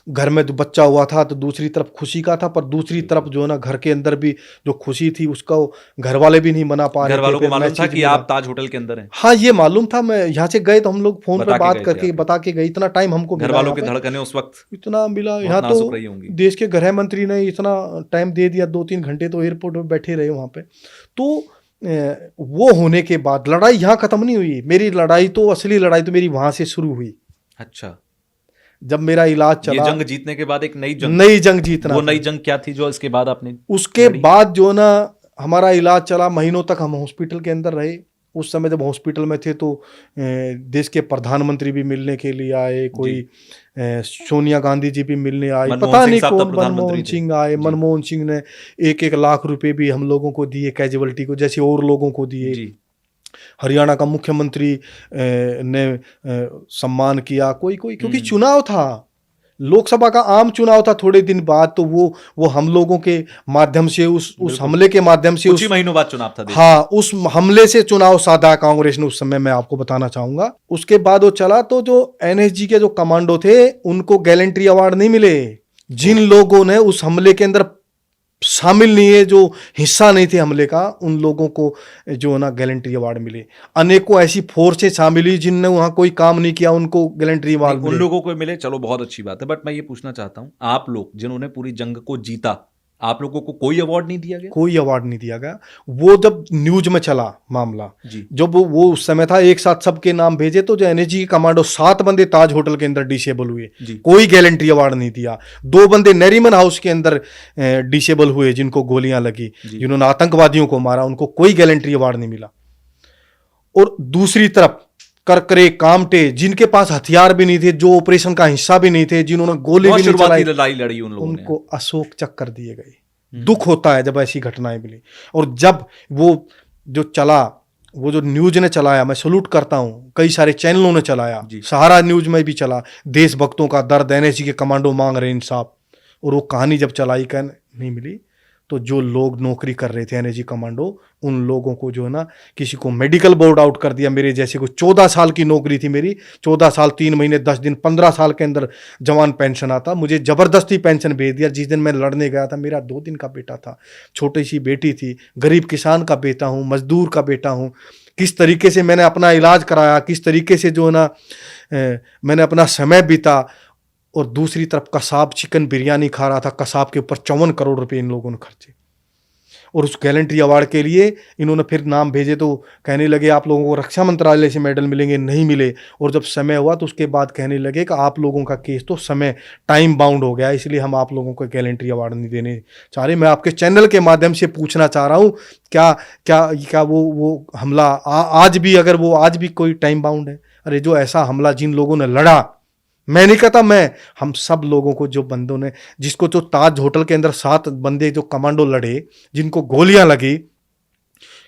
घर में जो बच्चा हुआ था, तो दूसरी तरफ खुशी का था, पर दूसरी तरफ जो है ना घर के अंदर भी जो खुशी थी उसका घर वाले भी नहीं मना पा रहे थे। घर वालों को मालूम था कि आप ताज होटल के अंदर हैं? हाँ, ये मालूम था। मैं यहाँ से गए तो हम लोग फोन पर बात करके बता के गए। इतना टाइम हमको घर वालों की धड़कनें उस वक्त इतना मिला। यहाँ तो देश के गृह मंत्री ने इतना टाइम दे दिया, 2-3 घंटे तो एयरपोर्ट में बैठे रहे वहाँ पे। तो वो होने के बाद लड़ाई यहाँ खत्म नहीं हुई। मेरी लड़ाई तो, असली लड़ाई तो मेरी वहां से शुरू हुई। अच्छा, जब मेरा इलाज चला, ये जंग जीतने के बाद एक नई जंग जीतना। वो नई जंग क्या थी जो इसके बाद आपने? उसके बाद जो ना हमारा इलाज चला, महीनों तक हम हॉस्पिटल के अंदर रहे। उस समय जब हॉस्पिटल में थे तो देश के प्रधानमंत्री भी मिलने के लिए आए, कोई सोनिया गांधी जी भी मिलने आए, पता नहीं कौन, मनमोहन सिंह आए। मनमोहन सिंह ने 1-1 लाख रुपए भी हम लोगों को दिए, कैजुअलिटी को, जैसे और लोगों को दिए। हरियाणा का मुख्यमंत्री ने सम्मान किया, कोई क्योंकि चुनाव था, लोकसभा का आम चुनाव था थोड़े दिन बाद। तो वो हम लोगों के माध्यम से, उस हमले के माध्यम से, कुछ ही महीनों बाद चुनाव था। हाँ, उस हमले से चुनाव साधा कांग्रेस ने उस समय, मैं आपको बताना चाहूंगा। उसके बाद वो चला, तो जो एनएसजी के जो कमांडो थे उनको गैलेंट्री अवार्ड नहीं मिले। जिन लोगों ने उस हमले के अंदर शामिल नहीं है, जो हिस्सा नहीं थे हमले का, उन लोगों को जो है ना गैलेंट्री अवार्ड मिले। अनेकों ऐसी फोर्सें शामिल हुई जिनने वहां कोई काम नहीं किया, उनको गैलेंट्री अवार्ड उन लोगों को मिले। चलो, बहुत अच्छी बात है। बट मैं ये पूछना चाहता हूं, आप लोग जिन्होंने पूरी जंग को जीता, आप लोगों को कोई अवार्ड नहीं दिया गया? कोई अवार्ड नहीं दिया गया। वो जब न्यूज में चला मामला, जब वो उस समय था, एक साथ सबके नाम भेजे, तो जो एनएसजी के कमांडो 7 बंदे ताज होटल के अंदर डिसेबल हुए, कोई गैलेंट्री अवार्ड नहीं दिया। 2 बंदे नरीमन हाउस के अंदर डिसेबल हुए, जिनको गोलियां लगी, जिन्होंने आतंकवादियों को मारा, उनको कोई गैलेंट्री अवार्ड नहीं मिला। और दूसरी तरफ करकरे कामटे, जिनके पास हथियार भी नहीं थे, जो ऑपरेशन का हिस्सा भी नहीं थे, जिन्होंने गोली भी नहीं चलाई, लड़ाई लड़ी उनको अशोक चक्कर दिए गए। दुख होता है जब ऐसी घटनाएं मिली। और जब वो जो चला, वो जो न्यूज ने चलाया, मैं सैल्यूट करता हूं, कई सारे चैनलों ने चलाया, सहारा न्यूज में भी चला, देशभक्तों का दर्द, एनएसजी के कमांडो मांग रहे इंसाफ। और वो कहानी जब चलाई, कह नहीं मिली, तो जो लोग नौकरी कर रहे थे एनएसजी कमांडो, उन लोगों को जो है ना, किसी को मेडिकल बोर्ड आउट कर दिया। मेरे जैसे को 14 साल की नौकरी थी मेरी, 14 साल 3 महीने 10 दिन, 15 साल के अंदर जवान पेंशन आता, मुझे जबरदस्ती पेंशन भेज दिया। जिस दिन मैं लड़ने गया था, मेरा 2 दिन का बेटा था, छोटी सी बेटी थी, गरीब किसान का बेटा हूँ, मजदूर का बेटा हूँ। किस तरीके से मैंने अपना इलाज कराया, किस तरीके से जो है ना मैंने अपना समय बीता। और दूसरी तरफ कसाब चिकन बिरयानी खा रहा था, कसाब के ऊपर 54 करोड़ रुपए इन लोगों ने खर्चे। और उस गैलेंट्री अवार्ड के लिए इन्होंने फिर नाम भेजे, तो कहने लगे आप लोगों को रक्षा मंत्रालय से मेडल मिलेंगे, नहीं मिले। और जब समय हुआ तो उसके बाद कहने लगे कि आप लोगों का केस तो समय टाइम बाउंड हो गया, इसलिए हम आप लोगों को गैलेंट्री अवार्ड नहीं देने चाह रहे। मैं आपके चैनल के माध्यम से पूछना चाह रहा हूँ, क्या वो हमला आज भी, अगर वो आज भी कोई टाइम बाउंड है? अरे जो ऐसा हमला जिन लोगों ने लड़ा, मैं नहीं कहता मैं, हम सब लोगों को, जो बंदों ने, जिसको जो ताज होटल के अंदर 7 बंदे जो कमांडो लड़े, जिनको गोलियां लगी,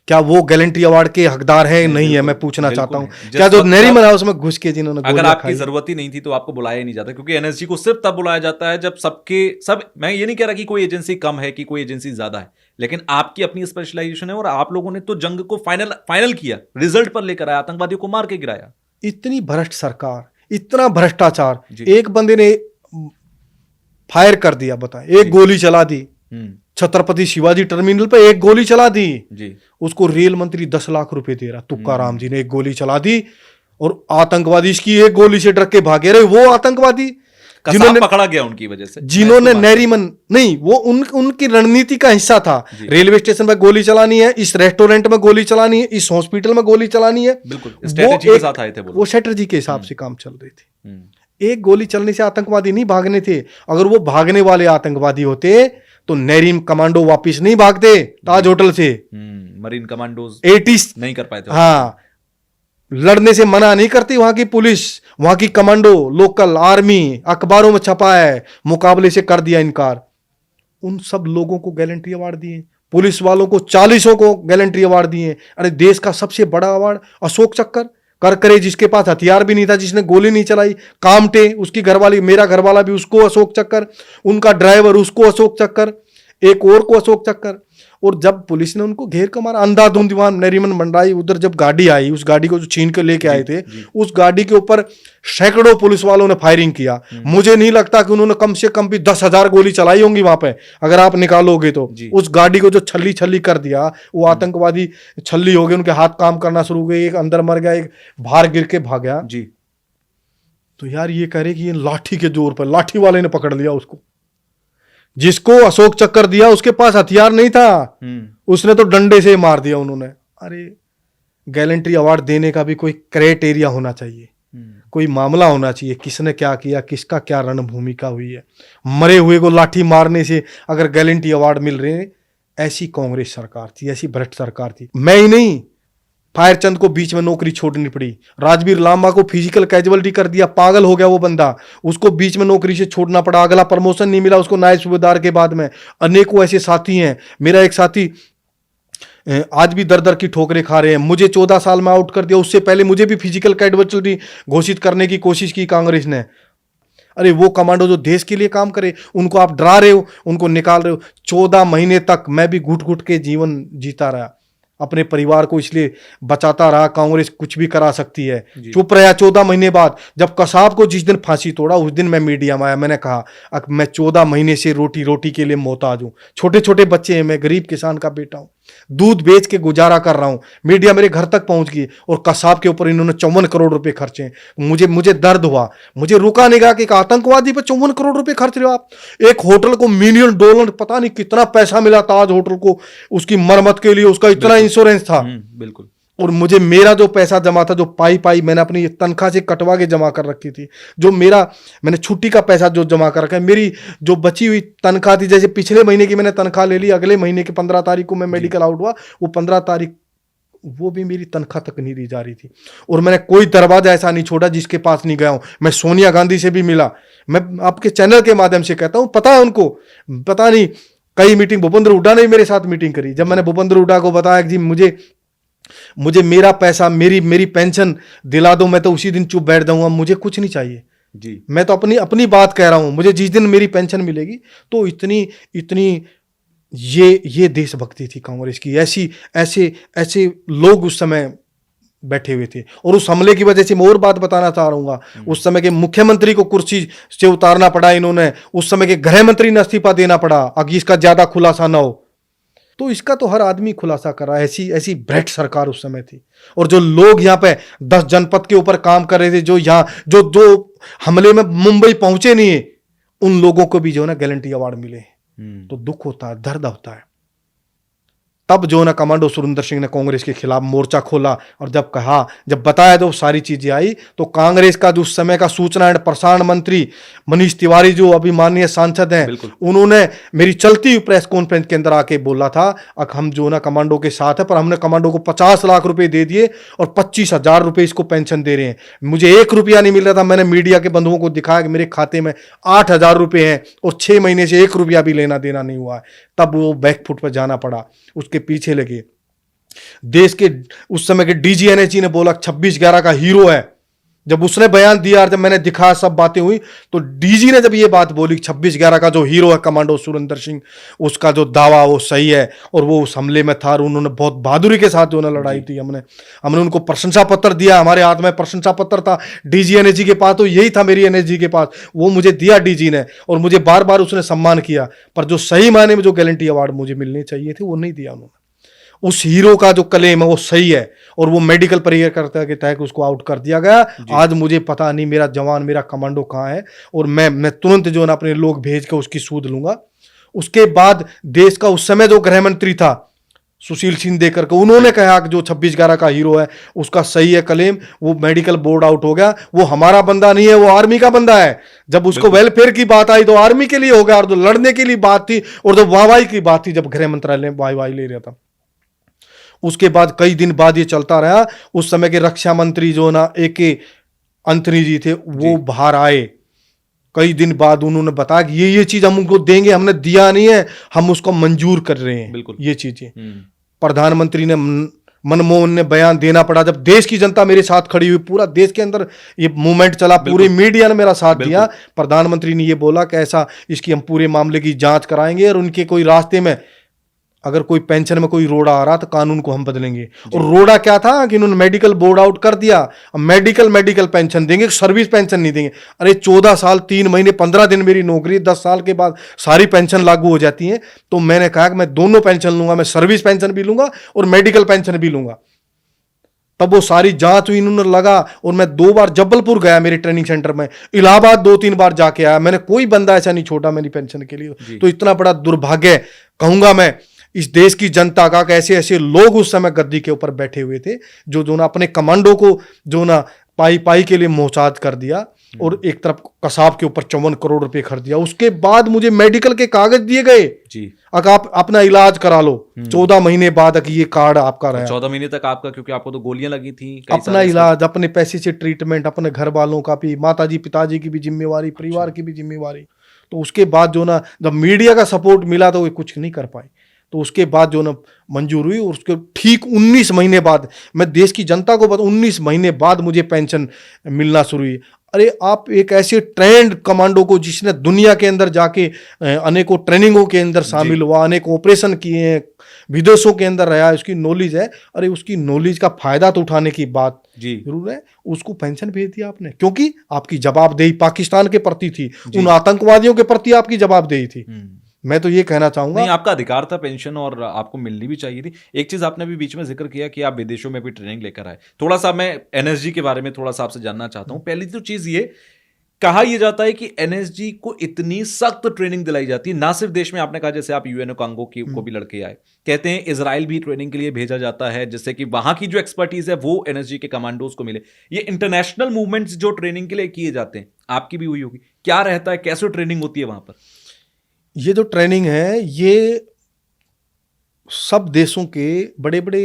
क्या वो गैलेंट्री अवार्ड के हकदार है? नहीं है। मैं पूछना चाहता हूं, क्या जो नरीमन हाउस में घुस के जिन्होंने अगर गोलियां आपकी खाई, जरूरत ही नहीं थी तो आपको बुलाया ही नहीं जाता, क्योंकि एनएसजी को सिर्फ तब बुलाया जाता है जब मैं ये नहीं कह रहा कि कोई एजेंसी कम है कि कोई एजेंसी ज्यादा है, लेकिन आपकी अपनी स्पेशलाइजेशन है और आप लोगों ने तो जंग को फाइनल किया, रिजल्ट पर लेकर आया, आतंकवादियों को मार के गिराया। इतनी भ्रष्ट सरकार, इतना भ्रष्टाचार, जी। एक बंदे ने फायर कर दिया, बताएं, एक गोली चला दी छत्रपति शिवाजी टर्मिनल पे, एक गोली चला दी जी। उसको रेल मंत्री 10 लाख रुपए दे रहा, तुक्का राम जी ने एक गोली चला दी और आतंकवादी इसकी एक गोली से डर के भागे रहे। वो आतंकवादी जिन्होंने पकड़ा गया उनकी वजह से, जिन्होंने नरीमन नहीं, वो उनकी रणनीति का हिस्सा था। रेलवे स्टेशन पर गोली चलानी है, इस रेस्टोरेंट में गोली चलानी है, इस हॉस्पिटल में गोली चलानी है, बिल्कुल स्ट्रेटजी के साथ आए थे वो स्ट्रेटजी के हिसाब से काम चल रही थी। एक गोली चलने से आतंकवादी नहीं भागने थे। अगर वो भागने वाले आतंकवादी होते तो नरीम कमांडो वापिस नहीं भागते ताज होटल से। मरीन कमांडोज 80 नहीं कर पाए थे। हाँ, लड़ने से मना नहीं करती वहां की पुलिस, वहां की कमांडो, लोकल आर्मी, अखबारों में छपा है, मुकाबले से कर दिया इनकार। उन सब लोगों को गैलेंट्री अवार्ड दिए, पुलिस वालों को 40 को गैलेंट्री अवार्ड दिए। अरे देश का सबसे बड़ा अवार्ड अशोक चक्कर, कर करे, जिसके पास हथियार भी नहीं था, जिसने गोली नहीं चलाई, कामटे, उसकी घरवाली, मेरा घरवाला भी, उसको अशोक चक्कर, उनका ड्राइवर उसको अशोक चक्कर, एक और को अशोक चक्कर। और जब पुलिस ने उनको घेर कर मारा, अंधाधुंध वहां नरीमन मंडराई, उधर जब गाड़ी आई, उस गाड़ी को जो छीन के लेके आए थे, उस गाड़ी के ऊपर सैकड़ों पुलिस वालों ने फायरिंग किया। मुझे नहीं लगता कि उन्होंने कम से कम भी 10,000 गोली चलाई होंगी वहां पे, अगर आप निकालोगे तो। उस गाड़ी को जो छल्ली कर दिया, वो आतंकवादी छल्ली हो गए, उनके हाथ काम करना शुरू हो गए, एक अंदर मर गया, एक बाहर गिर के भाग गया जी। तो यार ये कह रहे कि ये लाठी के जोर पर, लाठी वाले ने पकड़ लिया उसको, जिसको अशोक चक्कर दिया उसके पास हथियार नहीं था, उसने तो डंडे से मार दिया उन्होंने। अरे गैलेंट्री अवार्ड देने का भी कोई क्राइटेरिया होना चाहिए, कोई मामला होना चाहिए, किसने क्या किया, किसका क्या रणभूमिका हुई है। मरे हुए को लाठी मारने से अगर गैलेंट्री अवार्ड मिल रहे हैं, ऐसी कांग्रेस सरकार थी, ऐसी भ्रष्ट सरकार थी। मैं ही नहीं, फायरचंद को बीच में नौकरी छोड़नी पड़ी, राजवीर लांबा को फिजिकल कैजुअलिटी कर दिया, पागल हो गया वो बंदा, उसको बीच में नौकरी से छोड़ना पड़ा, अगला प्रमोशन नहीं मिला उसको नायब सूबेदार के बाद में। अनेकों ऐसे साथी हैं। मेरा एक साथी आज भी दर दर की ठोकरें खा रहे हैं। मुझे 14 साल में आउट कर दिया, उससे पहले मुझे भी फिजिकल कैजुअलिटी घोषित करने की कोशिश की कांग्रेस ने। अरे वो कमांडो जो देश के लिए काम करे, उनको आप डरा रहे हो, उनको निकाल रहे हो। 14 महीने तक मैं भी घुट घुट के जीवन जीता रहा, अपने परिवार को इसलिए बचाता रहा, कांग्रेस कुछ भी करा सकती है, चुप रहा। 14 महीने बाद जब कसाब को जिस दिन फांसी तोड़ा, उस दिन मैं मीडिया में आया, मैंने कहा अब मैं 14 महीने से रोटी के लिए मोहताज हूं, छोटे छोटे बच्चे हैं, मैं गरीब किसान का बेटा हूं, दूध बेच के गुजारा कर रहा हूं। मीडिया मेरे घर तक पहुंच गई और कसाब के ऊपर इन्होंने 54 करोड़ रुपए खर्चे। मुझे दर्द हुआ, मुझे रुका नहीं गया कि आतंकवादी पर 54 करोड़ रुपए खर्च रहे हो आप। एक होटल को $1 मिलियन, पता नहीं कितना पैसा मिला ताज होटल को, उसकी मरम्मत के लिए उसका इतना इंश्योरेंस था। बिल्कुल। और मुझे मेरा जो पैसा जमा था, जो पाई मैंने अपनी तनख्वाह से कटवा के जमा कर रखी थी, जो मैंने छुट्टी का पैसा जो जमा कर रखा है, मेरी जो बची हुई तनख्वाह थी, जैसे पिछले महीने की मैंने तनख्वाह ले ली, अगले महीने की 15 तारीख को मैं मेडिकल आउट हुआ, वो 15 तारीख वो भी मेरी तनख्वाह तक नहीं दी जा रही थी। और मैंने कोई दरवाजा ऐसा नहीं छोड़ा जिसके पास नहीं गया हूं। मैं सोनिया गांधी से भी मिला, मैं आपके चैनल के माध्यम से कहता हूं, पता है उनको, पता नहीं कई मीटिंग, भूपेंद्र हुड्डा ने मेरे साथ मीटिंग करी। जब मैंने भूपेंद्र हुड्डा को बताया कि मुझे मेरा पैसा, मेरी पेंशन दिला दो, मैं तो उसी दिन चुप बैठ जाऊंगा, मुझे कुछ नहीं चाहिए जी। मैं तो अपनी बात कह रहा हूं, मुझे जिस दिन मेरी पेंशन मिलेगी। तो इतनी ये देशभक्ति थी कांग्रेस की। ऐसे लोग उस समय बैठे हुए थे। और उस हमले की वजह से मैं और बात बताना चाह रहा हूं, उस समय के मुख्यमंत्री को कुर्सी से उतारना पड़ा इन्होंने, उस समय के गृह मंत्री ने इस्तीफा देना पड़ा, अगर इसका ज्यादा खुलासा ना हो तो। इसका तो हर आदमी खुलासा कर रहा है। ऐसी भ्रष्ट सरकार उस समय थी। और जो लोग यहाँ पे 10 जनपद के ऊपर काम कर रहे थे, जो यहाँ जो हमले में मुंबई पहुंचे नहीं है, उन लोगों को भी जो है ना गैलेंट्री अवार्ड मिले। तो दुख होता है, दर्द होता है। तब जो ना कमांडो सुरेंद्र सिंह ने कांग्रेस के खिलाफ मोर्चा खोला और जब बताया तो सारी चीजें आई, तो कांग्रेस का जो उस समय का सूचना एंड प्रसारण मंत्री मनीष तिवारी जो अभी माननीय सांसद हैं, उन्होंने मेरी चलती हुई प्रेस कॉन्फ्रेंस के अंदर आके बोला था हम जो ना कमांडो के साथ है, पर हमने कमांडो को 50 लाख रुपए दे दिए और 25,000 रुपए इसको पेंशन दे रहे हैं। मुझे 1 रुपया नहीं मिल रहा था। मैंने मीडिया के बंधुओं को दिखाया कि मेरे खाते में 8,000 रुपए हैं और 6 महीने से 1 रुपया भी लेना देना नहीं हुआ है। तब वो बैकफुट पर जाना पड़ा, उसके पीछे लगे। देश के उस समय के डीजी एनएसजी ने बोला 26/11 का हीरो है। जब उसने बयान दिया और जब मैंने दिखाया, सब बातें हुई, तो डीजी ने जब ये बात बोली 26/11 का जो हीरो है कमांडो सुरेंद्र सिंह, उसका जो दावा वो सही है और वो उस हमले में था और उन्होंने बहुत बहादुरी के साथ जो ना लड़ाई थी। हमने उनको प्रशंसा पत्र दिया। हमारे हाथ में प्रशंसा पत्र था डीजी एनएसजी के पास, तो यही था मेरी एनएसजी के पास, वो मुझे दिया डीजी ने और मुझे बार बार उसने सम्मान किया। पर जो सही मायने में जो गैलेंटी अवार्ड मुझे मिलने चाहिए थे वो नहीं दिया उन्होंने। उस हीरो का जो क्लेम है वो सही है और वो मेडिकल कार्यकर्ता के तहत उसको आउट कर दिया गया। आज मुझे पता नहीं मेरा जवान, मेरा कमांडो कहाँ है और मैं तुरंत जो है ना अपने लोग भेज के उसकी सूद लूंगा। उसके बाद देश का उस समय जो गृह मंत्री था सुशील सिंह देकर के, उन्होंने कहा कि जो 26/11 का हीरो है उसका सही है क्लेम, वो मेडिकल बोर्ड आउट हो गया, वो हमारा बंदा नहीं है, वो आर्मी का बंदा है। जब उसको वेलफेयर की बात आई तो आर्मी के लिए हो गया, और जो लड़ने के लिए बात थी और जो वाहवाही की बात थी, जब गृह मंत्रालय वाहवाही ले रहा था, उसके बाद कई दिन बाद ये चलता रहा। उस समय के रक्षा मंत्री जो ना AK अंथनी जी थे, वो बाहर आए कई दिन बाद, उन्होंने बताया कि ये चीज हम उनको देंगे, हमने दिया नहीं है, हम उसको मंजूर कर रहे हैं। बिल्कुल ये चीजें प्रधानमंत्री ने मनमोहन ने बयान देना पड़ा। जब देश की जनता मेरे साथ खड़ी हुई, पूरा देश के अंदर ये मूवमेंट चला, पूरी मीडिया ने मेरा साथ दिया। प्रधानमंत्री ने ये बोला कि ऐसा इसकी हम पूरे मामले की जांच कराएंगे और उनके कोई रास्ते में अगर कोई पेंशन में कोई रोड़ा आ रहा तो कानून को हम बदलेंगे। और रोड़ा क्या था कि इन्होंने मेडिकल बोर्ड आउट कर दिया, मेडिकल पेंशन देंगे, सर्विस पेंशन नहीं देंगे। अरे 14 साल 3 महीने 15 दिन मेरी नौकरी, 10 साल के बाद सारी पेंशन लागू हो जाती है। तो मैंने कहा कि मैं दोनों पेंशन लूंगा, मैं सर्विस पेंशन भी लूंगा और मेडिकल पेंशन भी लूंगा। तब वो सारी जांच हुई, इन्होंने लगा। और मैं 2 बार जबलपुर गया मेरे ट्रेनिंग सेंटर में, इलाहाबाद 2-3 बार जाके आया। मैंने कोई बंदा ऐसा नहीं छोड़ा मेरी पेंशन के लिए। तो इतना बड़ा दुर्भाग्य कहूंगा मैं इस देश की जनता का, ऐसे ऐसे लोग उस समय गद्दी के ऊपर बैठे हुए थे जो ना अपने कमांडो को जो ना पाई के लिए मोहताज कर दिया और एक तरफ कसाब के ऊपर 54 करोड़ रुपए खर्च दिया। उसके बाद मुझे मेडिकल के कागज दिए गए जी, अब आप अपना इलाज करा लो। 14 महीने बाद ये कार्ड आपका रहा। 14 महीने तक आपका, क्योंकि आपको तो गोलियां लगी थी। अपना इलाज, अपने पैसे से ट्रीटमेंट, अपने घर वालों का भी, माताजी पिताजी की भी जिम्मेवारी, परिवार की भी जिम्मेवारी। तो उसके बाद जो ना जब मीडिया का सपोर्ट मिला तो वे कुछ नहीं कर पाए। तो उसके बाद जो ना मंजूर हुई और उसके ठीक 19 महीने बाद, मैं देश की जनता को बता, 19 महीने बाद मुझे पेंशन मिलना शुरू हुई। अरे आप एक ऐसे ट्रेंड कमांडो को जिसने दुनिया के अंदर जाके अनेकों ट्रेनिंगों के अंदर शामिल हुआ, अनेक ऑपरेशन किए हैं, विदेशों के अंदर रहा, उसकी नॉलेज है। अरे उसकी नॉलेज का फायदा तो उठाने की बात जरूर है। उसको पेंशन भेज दिया आपने, क्योंकि आपकी जवाबदेही पाकिस्तान के प्रति थी, उन आतंकवादियों के प्रति आपकी जवाबदेही थी। मैं तो ये कहना चाहूंगा, नहीं, आपका अधिकार था पेंशन और आपको मिलनी भी चाहिए थी। एक चीज आपने भी बीच में जिक्र किया कि आप विदेशों में भी ट्रेनिंग लेकर आए। थोड़ा सा मैं एनएसजी के बारे में थोड़ा सा आपसे जानना चाहता हूं। पहली तो चीज ये कहा यह जाता है कि एनएसजी को इतनी सख्त ट्रेनिंग दिलाई जाती है, ना सिर्फ देश में, आपने कहा जैसे आप यूएनओ कांगो को भी लड़के आए, कहते हैं इजराइल भी ट्रेनिंग के लिए भेजा जाता है, जिससे कि वहां की जो एक्सपर्टीज है वो एनएसजी के कमांडोज को मिले। ये इंटरनेशनल मूवमेंट्स जो ट्रेनिंग के लिए किए जाते हैं, आपकी भी हुई होगी, क्या रहता है, कैसे ट्रेनिंग होती है वहां पर? ये जो ट्रेनिंग है ये सब देशों के बड़े बड़े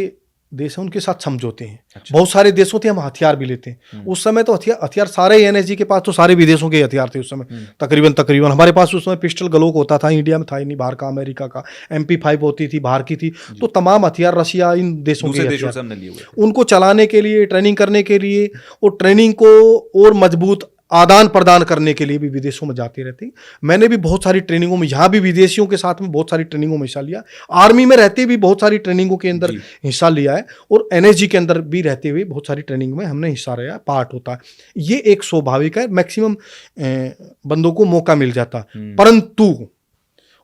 देश हैं उनके साथ समझौते हैं। अच्छा। बहुत सारे देशों थे, हम हथियार भी लेते हैं। उस समय तो हथियार सारे एनएसजी के पास तो सारे विदेशों के हथियार थे उस समय। तकरीबन हमारे पास उस समय पिस्टल ग्लोक होता था, इंडिया में था ही नहीं, बाहर का, अमेरिका का MP5 होती थी, बाहर की थी। तो तमाम हथियार रशिया, इन देशों के देशों से हमने लिए हुए, उनको चलाने के लिए, ट्रेनिंग करने के लिए और ट्रेनिंग को और मजबूत आदान प्रदान करने के लिए भी विदेशों में जाते रहते हैं। मैंने भी बहुत सारी ट्रेनिंगों में, यहाँ भी विदेशियों के साथ में बहुत सारी ट्रेनिंगों में हिस्सा लिया। आर्मी में रहते भी बहुत सारी ट्रेनिंगों के अंदर हिस्सा लिया है और एनएसजी के अंदर भी रहते हुए बहुत सारी ट्रेनिंग में हमने हिस्सा लिया, पार्ट होता है। ये एक स्वाभाविक है, मैक्सिमम बंदों को मौका मिल जाता। परंतु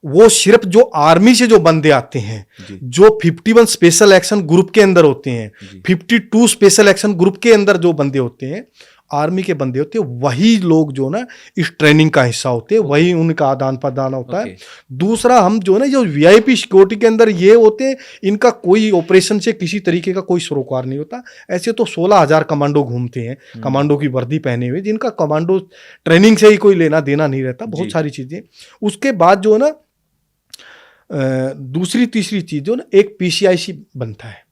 वो सिर्फ जो आर्मी से जो बंदे आते हैं, जो 51 स्पेशल एक्शन ग्रुप के अंदर होते हैं, 52 स्पेशल एक्शन ग्रुप के अंदर जो बंदे होते हैं, आर्मी के बंदे होते हैं, वही लोग जो ना इस ट्रेनिंग का हिस्सा होते हैं, वही उनका आदान प्रदान होता है। दूसरा, हम जो ना जो वीआईपी सिक्योरिटी के अंदर ये होते हैं, इनका कोई ऑपरेशन से किसी तरीके का कोई सरोकार नहीं होता। ऐसे तो 16,000 कमांडो घूमते हैं, कमांडो की वर्दी पहने हुए, जिनका कमांडो ट्रेनिंग से ही कोई लेना देना नहीं रहता, बहुत सारी चीजें। उसके बाद जो ना दूसरी तीसरी चीज जो ना, एक पीसीआईसी बनता है,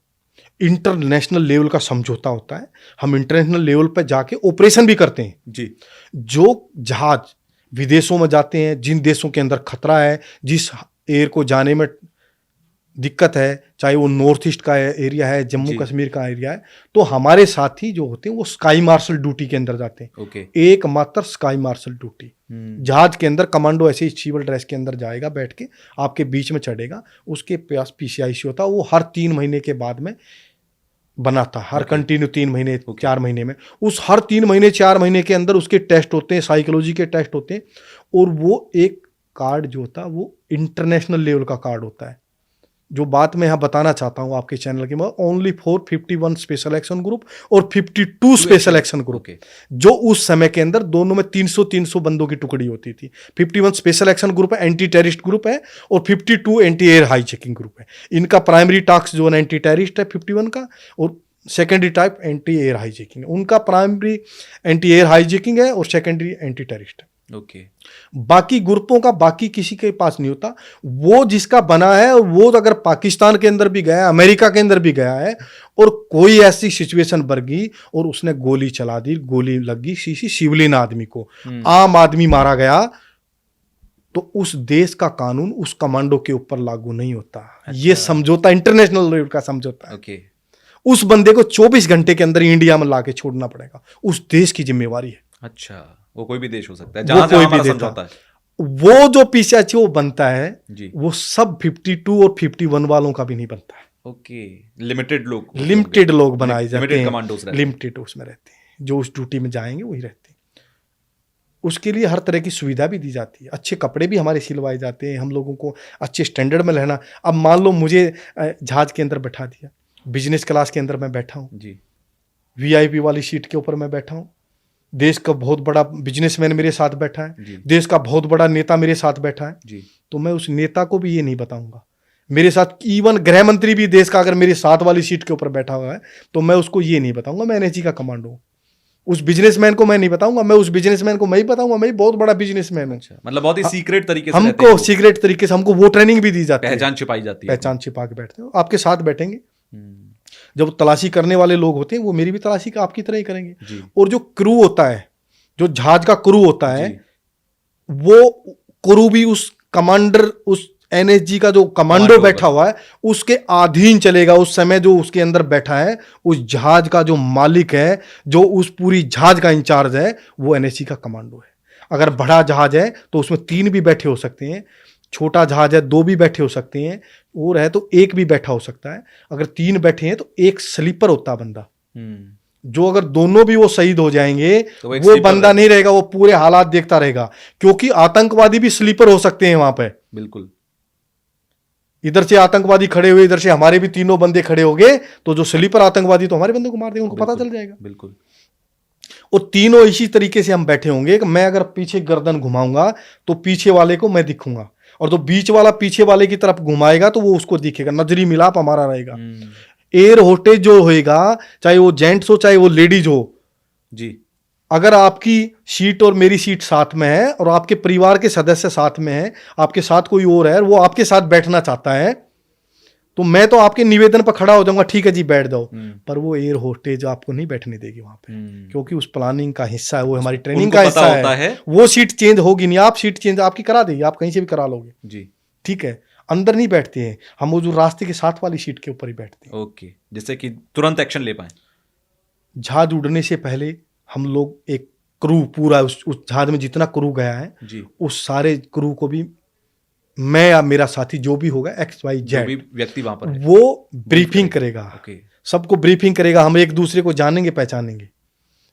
इंटरनेशनल लेवल का समझौता होता है। हम इंटरनेशनल लेवल पर जाके ऑपरेशन भी करते हैं जी। जो जहाज विदेशों में जाते हैं, जिन देशों के अंदर खतरा है, जिस एयर को जाने में दिक्कत है, चाहे वो नॉर्थ ईस्ट का एरिया है, जम्मू कश्मीर का एरिया है, तो हमारे साथी जो होते हैं वो स्काई मार्शल ड्यूटी के अंदर जाते हैं। एकमात्र स्काई मार्शल ड्यूटी, जहाज के अंदर कमांडो ऐसे ही सिविल ड्रेस के अंदर जाएगा, बैठ के आपके बीच में चढ़ेगा, उसके पास पीसीआईसी होता है, वो हर 3 महीने के बाद में बनाता है, हर कंटिन्यू 3 महीने 4 महीने में। उस हर 3 महीने 4 महीने के अंदर उसके टेस्ट होते हैं, साइकोलॉजी के टेस्ट होते हैं, और वो एक कार्ड जो होता है वो इंटरनेशनल लेवल का कार्ड होता है। जो बात मैं यहाँ बताना चाहता हूँ आपके चैनल के, only for 51 special action group और 52 स्पेशल एक्शन ग्रुप, जो उस समय के अंदर दोनों में 300 बंदों की टुकड़ी होती थी। 51 स्पेशल एक्शन ग्रुप है, एंटी टेररिस्ट ग्रुप है, और 52 एंटी एयर हाईजैकिंग ग्रुप है। इनका प्राइमरी टास्क जो है एंटी टेररिस्ट है 51 का, और secondary type anti air hijacking है। उनका प्राइमरी एंटी एयर हाईजैकिंग है और सेकेंडरी एंटी टेररिस्ट है। बाकी ग्रुपों का बाकी किसी के पास नहीं होता। वो जिसका बना है, वो अगर पाकिस्तान के अंदर भी गया, अमेरिका के अंदर भी गया है, और कोई ऐसी सिचुएशन बढ़ गई और उसने गोली चला दी, गोली लग गई किसी सिविलियन आदमी को, आम आदमी मारा गया, तो उस देश का कानून उस कमांडो के ऊपर लागू नहीं होता। ये समझौता इंटरनेशनल लेवल का समझौता है। उस बंदे को 24 घंटे के अंदर इंडिया में लाके छोड़ना पड़ेगा, उस देश की जिम्मेवारी है। अच्छा, वो कोई भी देश हो सकता है जहां से हमारा समझौता है। वो जो पीसीआईसी वो बनता है जी, वो सब 52 और 51 वालों का भी नहीं बनता है। लिमिटेड लोग बनाए जाते हैं, लिमिटेड उसमें रहते हैं, जो उस ड्यूटी में जाएंगे वही रहते हैं। उसके लिए हर तरह की सुविधा भी दी जाती है, अच्छे कपड़े भी हमारे सिलवाए जाते हैं, हम लोगों को अच्छे स्टैंडर्ड में रहना। अब मान लो मुझे जहाज के अंदर बैठा दिया, बिजनेस क्लास के अंदर मैं बैठा हूँ जी, वीआईपी वाली सीट के ऊपर मैं बैठा हूँ, देश का बहुत बड़ा बिजनेसमैन मेरे साथ बैठा है, देश का बहुत बड़ा नेता मेरे साथ बैठा है जी, तो मैं उस नेता को भी ये नहीं बताऊंगा। मेरे साथ इवन गृह मंत्री भी देश का अगर मेरे साथ वाली सीट के ऊपर बैठा हुआ है, तो मैं उसको ये नहीं बताऊंगा मैं एनएसजी का कमांडो हूँ। उस बिजनेसमैन को मैं नहीं बताऊंगा, मैं उस बिजनेसमैन को मैं ही बताऊंगा मैं बहुत बड़ा बिजनेसमैन हूँ। मतलब बहुत ही सीक्रेट तरीके से हमको सीक्रेट तरीके से हमको वो ट्रेनिंग भी दी जाती है, पहचान छिपाई जाती है, पहचान छिपा के बैठते हो, आपके साथ बैठेंगे। जब तलाशी करने वाले लोग होते हैं वो मेरी भी तलाशी का आपकी तरह ही करेंगे। और जो क्रू होता है, जो जहाज का क्रू होता है, वो क्रू भी उस कमांडर, उस एनएसजी का जो कमांडो बैठा हुआ है उसके अधीन चलेगा। उस समय जो उसके अंदर बैठा है, उस जहाज का जो मालिक है, जो उस पूरी जहाज का इंचार्ज है, वो एनएसजी का कमांडो है। अगर बड़ा जहाज है तो उसमें 3 भी बैठे हो सकते हैं, छोटा जहाज है 2 भी बैठे हो सकते हैं, और है तो 1 भी बैठा हो सकता है। अगर 3 बैठे हैं तो एक स्लीपर होता है बंदा, जो अगर दोनों भी वो शहीद हो जाएंगे तो वो बंदा नहीं रहेगा, वो पूरे हालात देखता रहेगा, क्योंकि आतंकवादी भी स्लीपर हो सकते हैं वहां पे। बिल्कुल, इधर से आतंकवादी खड़े हुए, इधर से हमारे भी 3 बंदे खड़े हो गए, तो जो स्लीपर आतंकवादी तो हमारे बंदे को मार देंगे, उनको पता चल जाएगा। बिल्कुल, और तीनों इसी तरीके से हम बैठे होंगे कि मैं अगर पीछे गर्दन घुमाऊंगा तो पीछे वाले को मैं दिखूंगा, और तो बीच वाला पीछे वाले की तरफ घुमाएगा तो वो उसको दिखेगा, नजरी मिलाप हमारा रहेगा। एयर होस्टेज जो होएगा, चाहे वो जेंट्स हो चाहे वो लेडीज हो जी, अगर आपकी सीट और मेरी सीट साथ में है और आपके परिवार के सदस्य साथ में है, आपके साथ कोई और है, वो आपके साथ बैठना चाहता है, तो मैं तो आपके निवेदन पर खड़ा हो जाऊंगा, ठीक है जी बैठ जाओ, पर वो एयर होस्टेज आपको नहीं बैठने देगी वहां पे, क्योंकि उस प्लानिंग का हिस्सा है, वो हमारी ट्रेनिंग का हिस्सा है। वो सीट चेंज होगी नहीं, आप सीट चेंज आपकी करा देगी, आप कहीं से भी करा लोगे जी, ठीक है। अंदर नहीं बैठते हैं हम, वो जो रास्ते के साथ वाली सीट के ऊपर ही बैठते हैं। ओके, जिससे कि तुरंत एक्शन ले पाए। जहाज उड़ने से पहले हम लोग एक क्रू पूरा उस जहाज में जितना क्रू गया है जी, उस सारे क्रू को भी मैं या मेरा साथी जो भी होगा XYZ व्यक्ति वहां पर वो ब्रीफिंग करेगा, सबको ब्रीफिंग करेगा, हम एक दूसरे को जानेंगे पहचानेंगे,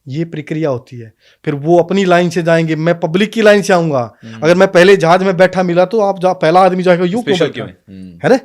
ये प्रक्रिया होती है। फिर वो अपनी लाइन से जाएंगे, मैं पब्लिक की लाइन से आऊंगा। अगर मैं पहले जहाज में बैठा मिला तो आप पहला आदमी जाएगा, यूं क्यों बैठा है ना,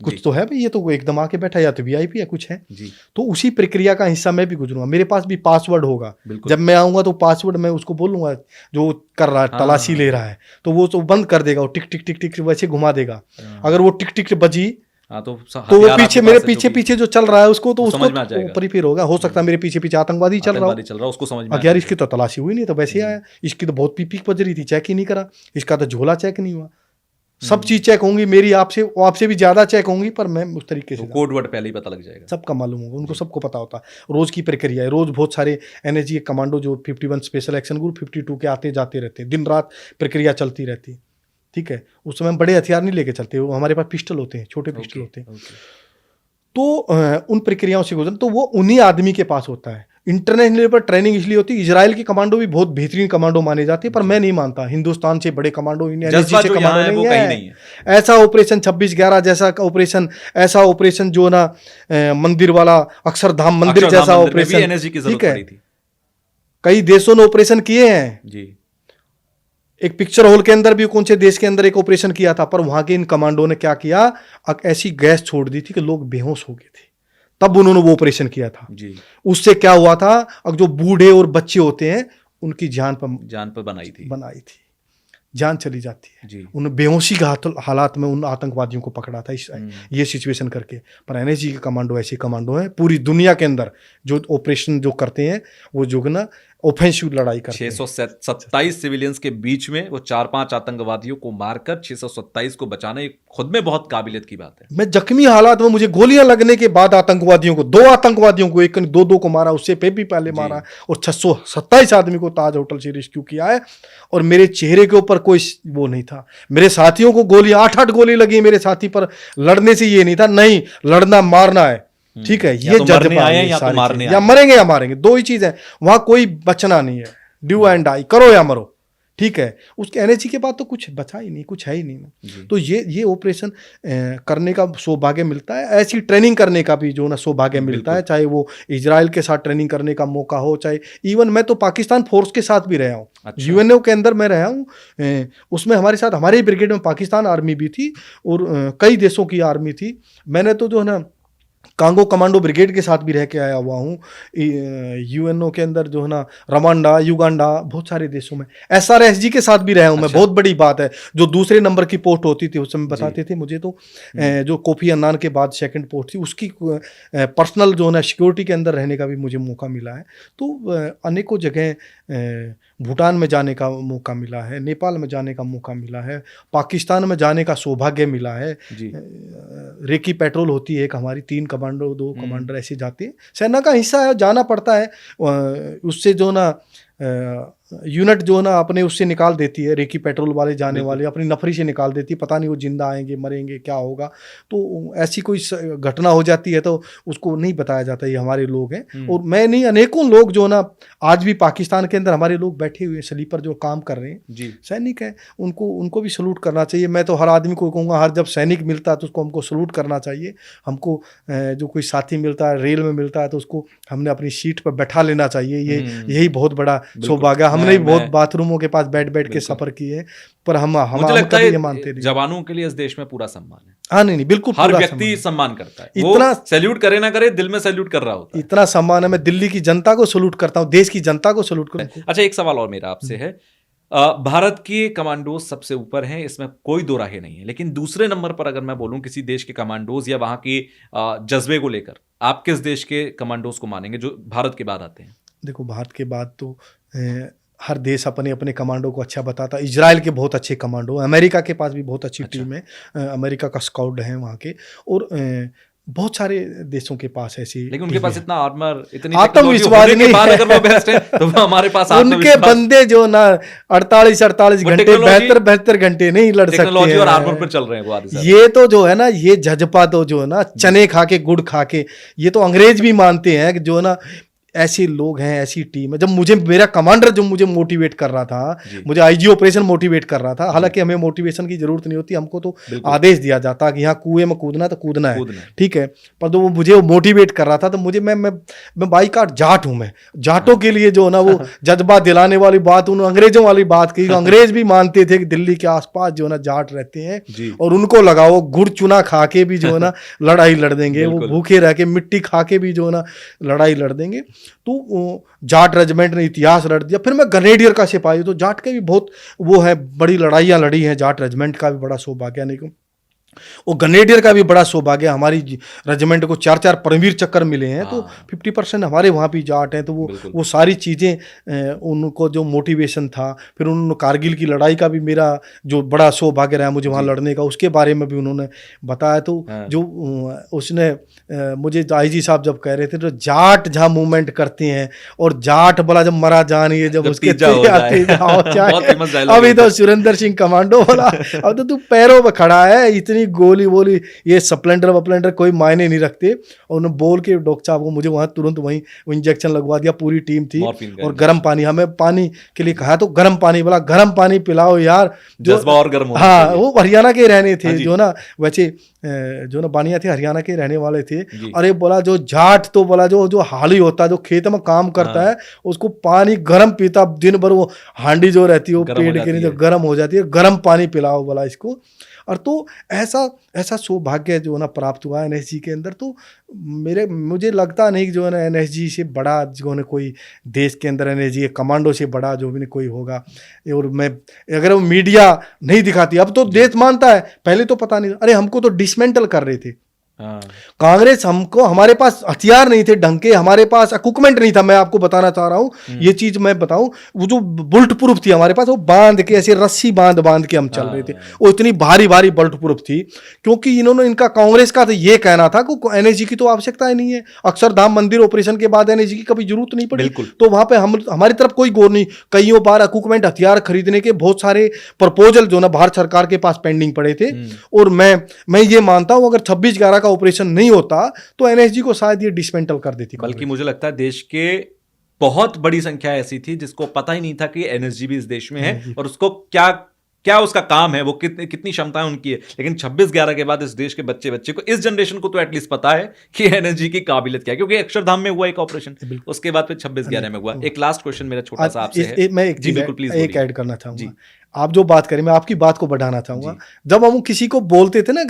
कुछ तो है भाई, ये तो एकदम आके बैठा, या तो वीआईपी है, कुछ है जी तो उसी प्रक्रिया का हिस्सा मैं भी गुजरूंगा। मेरे पास भी पासवर्ड होगा, बिल्कुल। जब मैं आऊंगा तो पासवर्ड मैं उसको बोलूंगा जो कर रहा है, हाँ, तलाशी हाँ, ले रहा है, तो वो तो बंद कर देगा, वो टिक टिक टिक टिक वैसे घुमा देगा। हाँ। अगर वो टिक टिक बजी हाँ तो तो वो हथियार पीछे आपके मेरे पास है, पीछे जो भी पीछे जो चल रहा है उसको तो वो उसको समझ में आ जाएगा। परिफिर होगा। हो सकता है मेरे पीछे पीछे आतंकवादी चल रहा हो। आतंकवादी चल रहा है, उसको समझ में अब यार इसकी तो तलाशी हुई नहीं, तो वैसे ही आया। इसकी तो बहुत पीक बज रही थी, चेक ही नहीं करा। इसका तो झोला चेक नहीं हुआ। सब चीज चेक होंगी मेरी, आपसे आपसे भी ज्यादा चेक होंगी, पर मैं उस तरीके से कोड वर्ड पहले ही पता लग जाएगा, सबका मालूम होगा, उनको सबको पता होता है। रोज की प्रक्रिया है, रोज बहुत सारे एनएसजी के कमांडो जो 51 स्पेशल एक्शन ग्रुप 52 के आते जाते रहते हैं, दिन रात प्रक्रिया चलती रहती है। ठीक है, उस समय हम बड़े हथियार नहीं लेके चलते, वो हमारे पास पिस्टल होते हैं, छोटे पिस्टल होते हैं। तो उन प्रक्रियाओं से गुजरना तो वो उन्हीं आदमी के पास होता है। इंटरनेशनल लेवल पर ट्रेनिंग इसलिए होती है, इजराइल के कमांडो भी बहुत बेहतरीन कमांडो माने जाते हैं, पर मैं नहीं मानता हिंदुस्तान से बड़े कमांडो जज्बा से जो कमांडो यहाँ है, वो नहीं कहीं है। नहीं है। ऐसा ऑपरेशन 26/11 जैसा ऑपरेशन, ऐसा ऑपरेशन जो ना मंदिर वाला अक्षरधाम मंदिर जैसा ऑपरेशन, एनएसजी की जरूरत ठीक है, पड़ी थी। कई देशों ने ऑपरेशन किए हैं। जी एक पिक्चर हॉल के अंदर भी कौन से देश के अंदर एक ऑपरेशन किया था, पर वहां के इन कमांडो ने क्या किया, ऐसी गैस छोड़ दी थी कि लोग बेहोश हो गए थे, तब उन्होंने वो ऑपरेशन किया था। जी उससे क्या हुआ था, अब जो बूढ़े और बच्चे होते हैं उनकी जान पर बनाई थी, जान चली जाती है। जी उन बेहोशी के हालात में उन आतंकवादियों को पकड़ा था ये सिचुएशन करके। पर एनएसजी के कमांडो ऐसे कमांडो हैं पूरी दुनिया के अंदर जो ऑपरेशन जो करते हैं, वो जो ना ऑफेंसिव लड़ाई करते हैं। 627 सिविलियंस के बीच में वो 4-5 आतंकवादियों को मारकर 627 को बचाना एक खुद में बहुत काबिलियत की बात है। मैं जख्मी हालात में, मुझे गोलियां लगने के बाद आतंकवादियों को, 2 आतंकवादियों को, एक दो को मारा, उससे भी पहले मारा, और 627 आदमी को ताज होटल से रेस्क्यू किया है। और मेरे चेहरे के ऊपर कोई वो नहीं था। मेरे साथियों को गोली 8-8 गोली लगी मेरे साथी पर, लड़ने से ये नहीं था, नहीं लड़ना मारना है। ठीक है, ये जज्बा है, या मरेंगे या मारेंगे, 2 ही चीज है। वहां कोई बचना नहीं है, डू एंड डाई, करो या मरो। ठीक है, उसके एनएसजी के बाद तो कुछ बचा ही नहीं, कुछ है ही नहीं। तो ये ऑपरेशन करने का सौभाग्य मिलता है, ऐसी ट्रेनिंग करने का भी जो ना सौभाग्य मिलता है, चाहे वो इजराइल के साथ ट्रेनिंग करने का मौका हो, चाहे इवन मैं तो पाकिस्तान फोर्स के साथ भी रहा हूँ। अच्छा। यूएनओ के अंदर मैं रहा हूँ, उसमें हमारे साथ हमारे ही ब्रिगेड में पाकिस्तान आर्मी भी थी और कई देशों की आर्मी थी। मैंने तो जो है ना कांगो कमांडो ब्रिगेड के साथ भी रह के आया हुआ हूँ। यूएनओ के अंदर जो है ना रवांडा, युगांडा, बहुत सारे देशों में एसआरएसजी के साथ भी रहा हूँ। अच्छा। मैं, बहुत बड़ी बात है, जो दूसरे नंबर की पोस्ट होती थी उस समय बताते थे मुझे, तो जो कोफी अन्नान के बाद सेकंड पोस्ट थी, उसकी पर्सनल जो है ना सिक्योरिटी के अंदर रहने का भी मुझे मौका मिला है। तो अनेकों जगह भूटान में जाने का मौका मिला है, नेपाल में जाने का मौका मिला है, पाकिस्तान में जाने का सौभाग्य मिला है। रेकी पेट्रोल होती है एक हमारी, 3 कमांडो 2 कमांडर ऐसे जाते हैं, सेना का हिस्सा है, जाना पड़ता है। उससे जो ना यूनिट जो ना अपने उससे निकाल देती है, रेकी पेट्रोल वाले जाने वाले अपनी नफरी से निकाल देती है, पता नहीं वो जिंदा आएंगे मरेंगे क्या होगा। तो ऐसी कोई घटना हो जाती है तो उसको नहीं बताया जाता ये हमारे लोग हैं। और मैं नहीं, अनेकों लोग जो ना आज भी पाकिस्तान के अंदर हमारे लोग बैठे हुए स्लीपर जो काम कर रहे हैं, सैनिक है, उनको भी सलूट करना चाहिए। मैं तो हर आदमी को कहूँगा, हर जब सैनिक मिलता है तो उसको हमको सलूट करना चाहिए। हमको जो कोई साथी मिलता है, रेल में मिलता है, तो उसको हमने अपनी सीट पर बैठा लेना चाहिए। यही बहुत बड़ा सौभाग्य। हमने भी बहुत बाथरूमों के पास बैठ के सफर किए, पर हम कभी ये मानते नहीं। जवानों के लिए इस देश में पूरा सम्मान है। हाँ, नहीं बिल्कुल, हर व्यक्ति सम्मान करता है, इतना सैल्यूट करे ना करे, दिल में सैल्यूट कर रहा होता है। इतना सम्मान है, मैं दिल्ली की जनता को सैल्यूट करता हूँ, देश की जनता को सैल्यूट करता हूँ। अच्छा, एक सवाल और मेरा आपसे है, भारत के कमांडोज सबसे ऊपर हैं, इसमें कोई दो राहे नहीं है, लेकिन दूसरे नंबर पर अगर मैं बोलूं किसी देश के कमांडोज या वहां के जज्बे को लेकर, आप किस देश के कमांडोज को मानेंगे जो भारत के बाद आते हैं? देखो, भारत के बाद तो हर देश अपने अपने कमांडो को अच्छा बताता है। इजराइल के बहुत अच्छे कमांडो, अमेरिका के पास भी बहुत अच्छी टीम है, अमेरिका का स्काउट है वहाँ के, और बहुत सारे देशों के पास ऐसी, लेकिन उनके पास इतना आर्मर, इतनी आत्मविश्वास नहीं है। अगर वो बेस्ट है तो हमारे पास उनके बंदे जो ना 48 घंटे 72 घंटे नहीं लड़ सकते और आर्मर पर चल रहे हैं वो। ये तो जो है ना, ये जज्बा तो जो है ना, चने खा के गुड़ खा के, ये तो अंग्रेज भी मानते हैं कि जो है ना ऐसे लोग हैं, ऐसी टीम है। जब मुझे मेरा कमांडर जो मुझे मोटिवेट कर रहा था, मुझे आईजी ऑपरेशन मोटिवेट कर रहा था, हालांकि हमें मोटिवेशन की जरूरत नहीं होती, हमको तो आदेश दिया जाता कि यहाँ कुएं में कूदना तो कूदना है, ठीक है। पर तो वो मुझे मोटिवेट कर रहा था, तो मुझे मैं बाईकाट जाट हूँ। मैं जाटों के लिए जो है ना वो जज्बा दिलाने वाली बात, उन अंग्रेजों वाली बात की, अंग्रेज भी मानते थे कि दिल्ली के आसपास जो है ना जाट रहते हैं और उनको लगाओ, गुड़ चुना खा के भी जो है ना लड़ाई लड़ देंगे, वो भूखे रह के मिट्टी खा के भी जो है ना लड़ाई लड़ देंगे। तो जाट रेजिमेंट ने इतिहास रच दिया। फिर मैं ग्रेनेडियर का सिपाही, तो जाट के भी बहुत वो है, बड़ी लड़ाइयाँ लड़ी हैं। जाट रेजिमेंट का भी बड़ा सौभाग्य, नहीं वो ग्रेनेडियर का भी बड़ा सौभाग्य। हमारी रेजिमेंट को 4-4 परमवीर चक्कर मिले हैं। तो 50% हमारे वहाँ भी जाट हैं। तो वो सारी चीज़ें, उनको जो मोटिवेशन था, फिर उन्होंने कारगिल की लड़ाई का भी मेरा जो बड़ा सौभाग्य रहा मुझे वहाँ लड़ने का, उसके बारे में भी उन्होंने बताया। तो जो उसने मुझे आईजी साहब जब कह रहे थे, तो जाट जहाँ मूवमेंट करते हैं और जाट बोला जब मरा जानिए, जब उसके अभी तो सुरेंद्र सिंह कमांडो बोला, अब तो तू पैरों पर खड़ा है, इतनी गोली बोली, ये स्प्लेंडर कोई मायने नहीं रखते। और उन्होंने बोल के डॉक्टर साहब को मुझे वहाँ तुरंत वहीं इंजेक्शन लगवा दिया। पूरी टीम थी और गर्म पानी, हमें पानी के लिए कहा तो गर्म पानी, बोला गर्म पानी पिलाओ यार, जो और गर्म हो। हाँ, वो हरियाणा के रहने थे जो ना, वैसे जो ना बानिया थे, हरियाणा के रहने वाले थे। अरे बोला जो जाट, तो बोला जो हाली होता है, जो खेत में काम करता है, उसको पानी गर्म पीता, दिन भर वो हांडी जो रहती है वो पेड़ के नीचे गर्म हो जाती है, गर्म पानी पिलाओ बोला इसको। और तो ऐसा सौभाग्य जो है ना प्राप्त हुआ एनएसजी के अंदर। तो मुझे लगता नहीं कि जो है ना एनएसजी से बड़ा जो है कोई देश के अंदर, एनएसजी कमांडो से बड़ा जो भी कोई होगा। और मैं अगर वो मीडिया नहीं दिखाती, अब तो देश मानता है, पहले तो पता नहीं। अरे हमको तो डिसमेंटल कर रहे थे कांग्रेस, हमको, हमारे पास हथियार नहीं थे ढंग के, हमारे पास इक्विपमेंट नहीं था। मैं आपको बताना चाह रहा हूं, ये चीज मैं बताऊं, वो जो बुलेट प्रूफ थी हमारे पास, वो बांध के ऐसे रस्सी बांध के हम चल रहे थे। वो इतनी भारी बुलेट प्रूफ थी, क्योंकि इनका कांग्रेस का तो ये कहना था कि एनएसजी की तो आवश्यकता ही नहीं है। अक्षरधाम मंदिर ऑपरेशन के बाद एनएसजी की कभी जरूरत नहीं पड़ी, तो वहां पे हमारी तरफ कोई गौर नहीं। कईयों बार इक्विपमेंट, हथियार खरीदने के बहुत सारे प्रपोजल जो ना भारत सरकार के पास पेंडिंग पड़े थे। और मैं ये मानता हूं, अगर 26/11 का ऑपरेशन नहीं होता तो एनएसजी को शायद ये डिसमेंटल कर देती। बल्कि मुझे लगता है देश के बहुत बड़ी संख्या ऐसी थी जिसको पता ही नहीं था कि एनएसजी भी इस देश में है और उसको क्या उसका काम है, वो कितनी क्षमताएं उनकी है। लेकिन 26/11 के बाद इस देश के बच्चे को, इस जनरेशन को तो एटलीस्ट पता है कि एनएसजी की काबिलियत क्या है, क्योंकि अक्षरधाम में हुआ एक ऑपरेशन, उसके बाद फिर 26/11 में हुआ। एक लास्ट क्वेश्चन मेरा छोटा सा आपसे है, मैं एक ऐड करना चाहूंगा। आप जो बात करें, मैं आपकी बात को बढ़ाना चाहूंगा। जब हम किसी को बोलते थे ना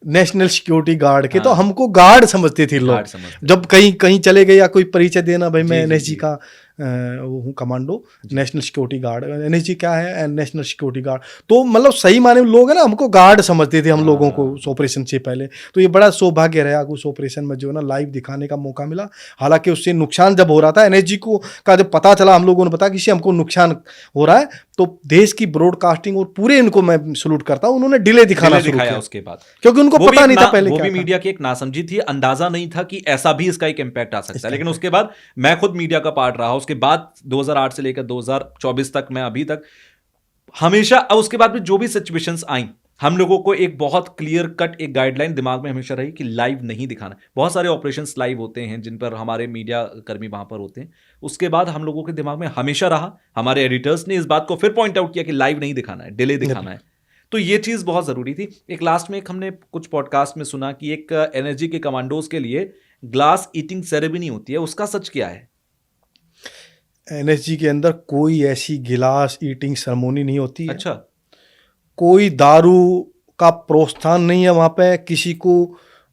नेशनल सिक्योरिटी गार्ड के, तो हमको गार्ड समझते थे लोग। जब कहीं चले गए या कोई परिचय देना, भाई मैं एनएसजी का वो हूँ commando, national security guard. NSG क्या है? National security guard. तो मतलब सही माने लोग है ना, हमको गार्ड समझते थे हम लोगों को उस ऑपरेशन से पहले। तो ये बड़ा सौभाग्य रहा उस ऑपरेशन में जो है ना लाइव दिखाने का मौका मिला। हालांकि उससे नुकसान जब हो रहा था, एनएसजी को का जब पता चला, हम लोगों ने पता कि इससे हमको नुकसान हो रहा है, तो देश की ब्रॉडकास्टिंग और पूरे इनको मैं सलूट करता हूं, उन्होंने डिले दिखाना शुरू किया उसके बाद, क्योंकि उनको पता नहीं था पहले। वो भी मीडिया की एक नासमझी थी, अंदाजा नहीं था कि ऐसा भी इसका एक इम्पैक्ट आ सकता है। लेकिन उसके बाद मैं खुद मीडिया का पार्ट रहा, उसके बाद 2008 से लेकर 2024 तक, मैं अभी तक हमेशा, उसके बाद भी जो भी सिचुएशंस आई, हम लोगों को एक बहुत क्लियर कट एक गाइडलाइन दिमाग में हमेशा रही कि लाइव नहीं दिखाना। बहुत सारे ऑपरेशंस लाइव होते हैं जिन पर हमारे मीडिया कर्मी वहां पर होते हैं। उसके बाद हम लोगों के दिमाग में हमेशा रहा, हमारे एडिटर्स ने इस बात को फिर पॉइंट आउट किया कि लाइव नहीं दिखाना है, डिले दिखाना है। तो ये चीज बहुत जरूरी थी। एक लास्ट में एक हमने कुछ पॉडकास्ट में सुना कि एक एनएसजी के कमांडोज के लिए ग्लास ईटिंग सेरेमनी होती है, उसका सच क्या है? एनएसजी के अंदर कोई ऐसी गिलास ईटिंग सेरेमनी नहीं होती है। अच्छा। कोई दारू का प्रोत्साहन नहीं है वहाँ पे, किसी को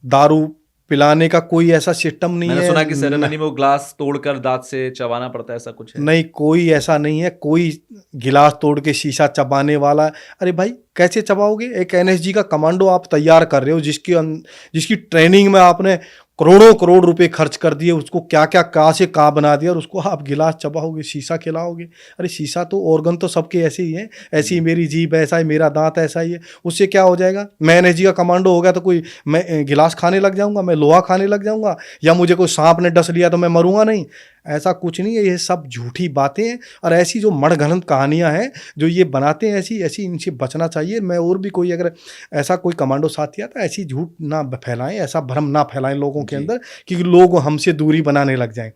दारू पिलाने का कोई ऐसा सिस्टम नहीं है। मैंने सुना कि सेरेमनी में वो ग्लास तोड़कर दांत से चबाना पड़ता है, ऐसा कुछ है? नहीं, कोई ऐसा नहीं है। कोई गिलास तोड़ के शीशा चबाने वाला, अरे भाई कैसे चबाओगे? एक एनएसजी का कमांडो आप तैयार कर रहे हो, जिसकी ट्रेनिंग में आपने करोड़ रुपए खर्च कर दिए, उसको क्या कहाँ से कहाँ बना दिया, और उसको आप गिलास चबाओगे, शीशा खिलाओगे? अरे शीशा तो ऑर्गन तो सबके ऐसे ही है, ऐसी ही मेरी जीभ ऐसा है, मेरा दांत ऐसा ही है, उससे क्या हो जाएगा? मैं एनएसजी का कमांडो हो गया तो कोई मैं गिलास खाने लग जाऊंगा, मैं लोहा खाने लग जाऊंगा, या मुझे कोई सांप ने डस लिया तो मैं मरूंगा नहीं? ऐसा कुछ नहीं है, ये सब झूठी बातें हैं और ऐसी जो मड़घड़ंत कहानियां हैं जो ये बनाते हैं, ऐसी इनसे बचना चाहिए। मैं और भी कोई अगर ऐसा कोई कमांडो साथी आता, ऐसी झूठ ना फैलाएं, ऐसा भ्रम ना फैलाएं लोगों के अंदर कि लोग हमसे दूरी बनाने लग जाएं।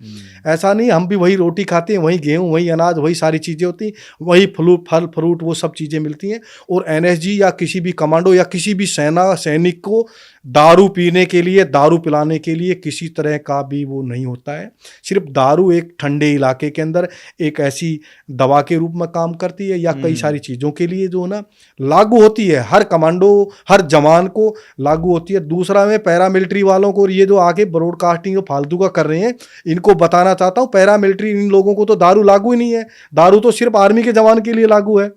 ऐसा नहीं, हम भी वही रोटी खाते हैं, वही गेहूँ, वही अनाज, वही सारी चीज़ें होती हैं, वही फल फ्रूट वो सब चीज़ें मिलती हैं। और एनएसजी या किसी भी कमांडो या किसी भी सैनिक को दारू पीने के लिए, दारू पिलाने के लिए किसी तरह का भी वो नहीं होता है। सिर्फ दारू एक ठंडे इलाके के अंदर एक ऐसी दवा के रूप में काम करती है या कई सारी चीज़ों के लिए जो ना लागू होती है, हर कमांडो हर जवान को लागू होती है। दूसरा, मैं पैरामिलिट्री वालों को, ये जो आगे ब्रॉडकास्टिंग जो फालतू का कर रहे हैं, इनको बताना चाहता हूँ, पैरामिलिट्री इन लोगों को तो दारू लागू ही नहीं है। दारू तो सिर्फ आर्मी के जवान के लिए लागू है,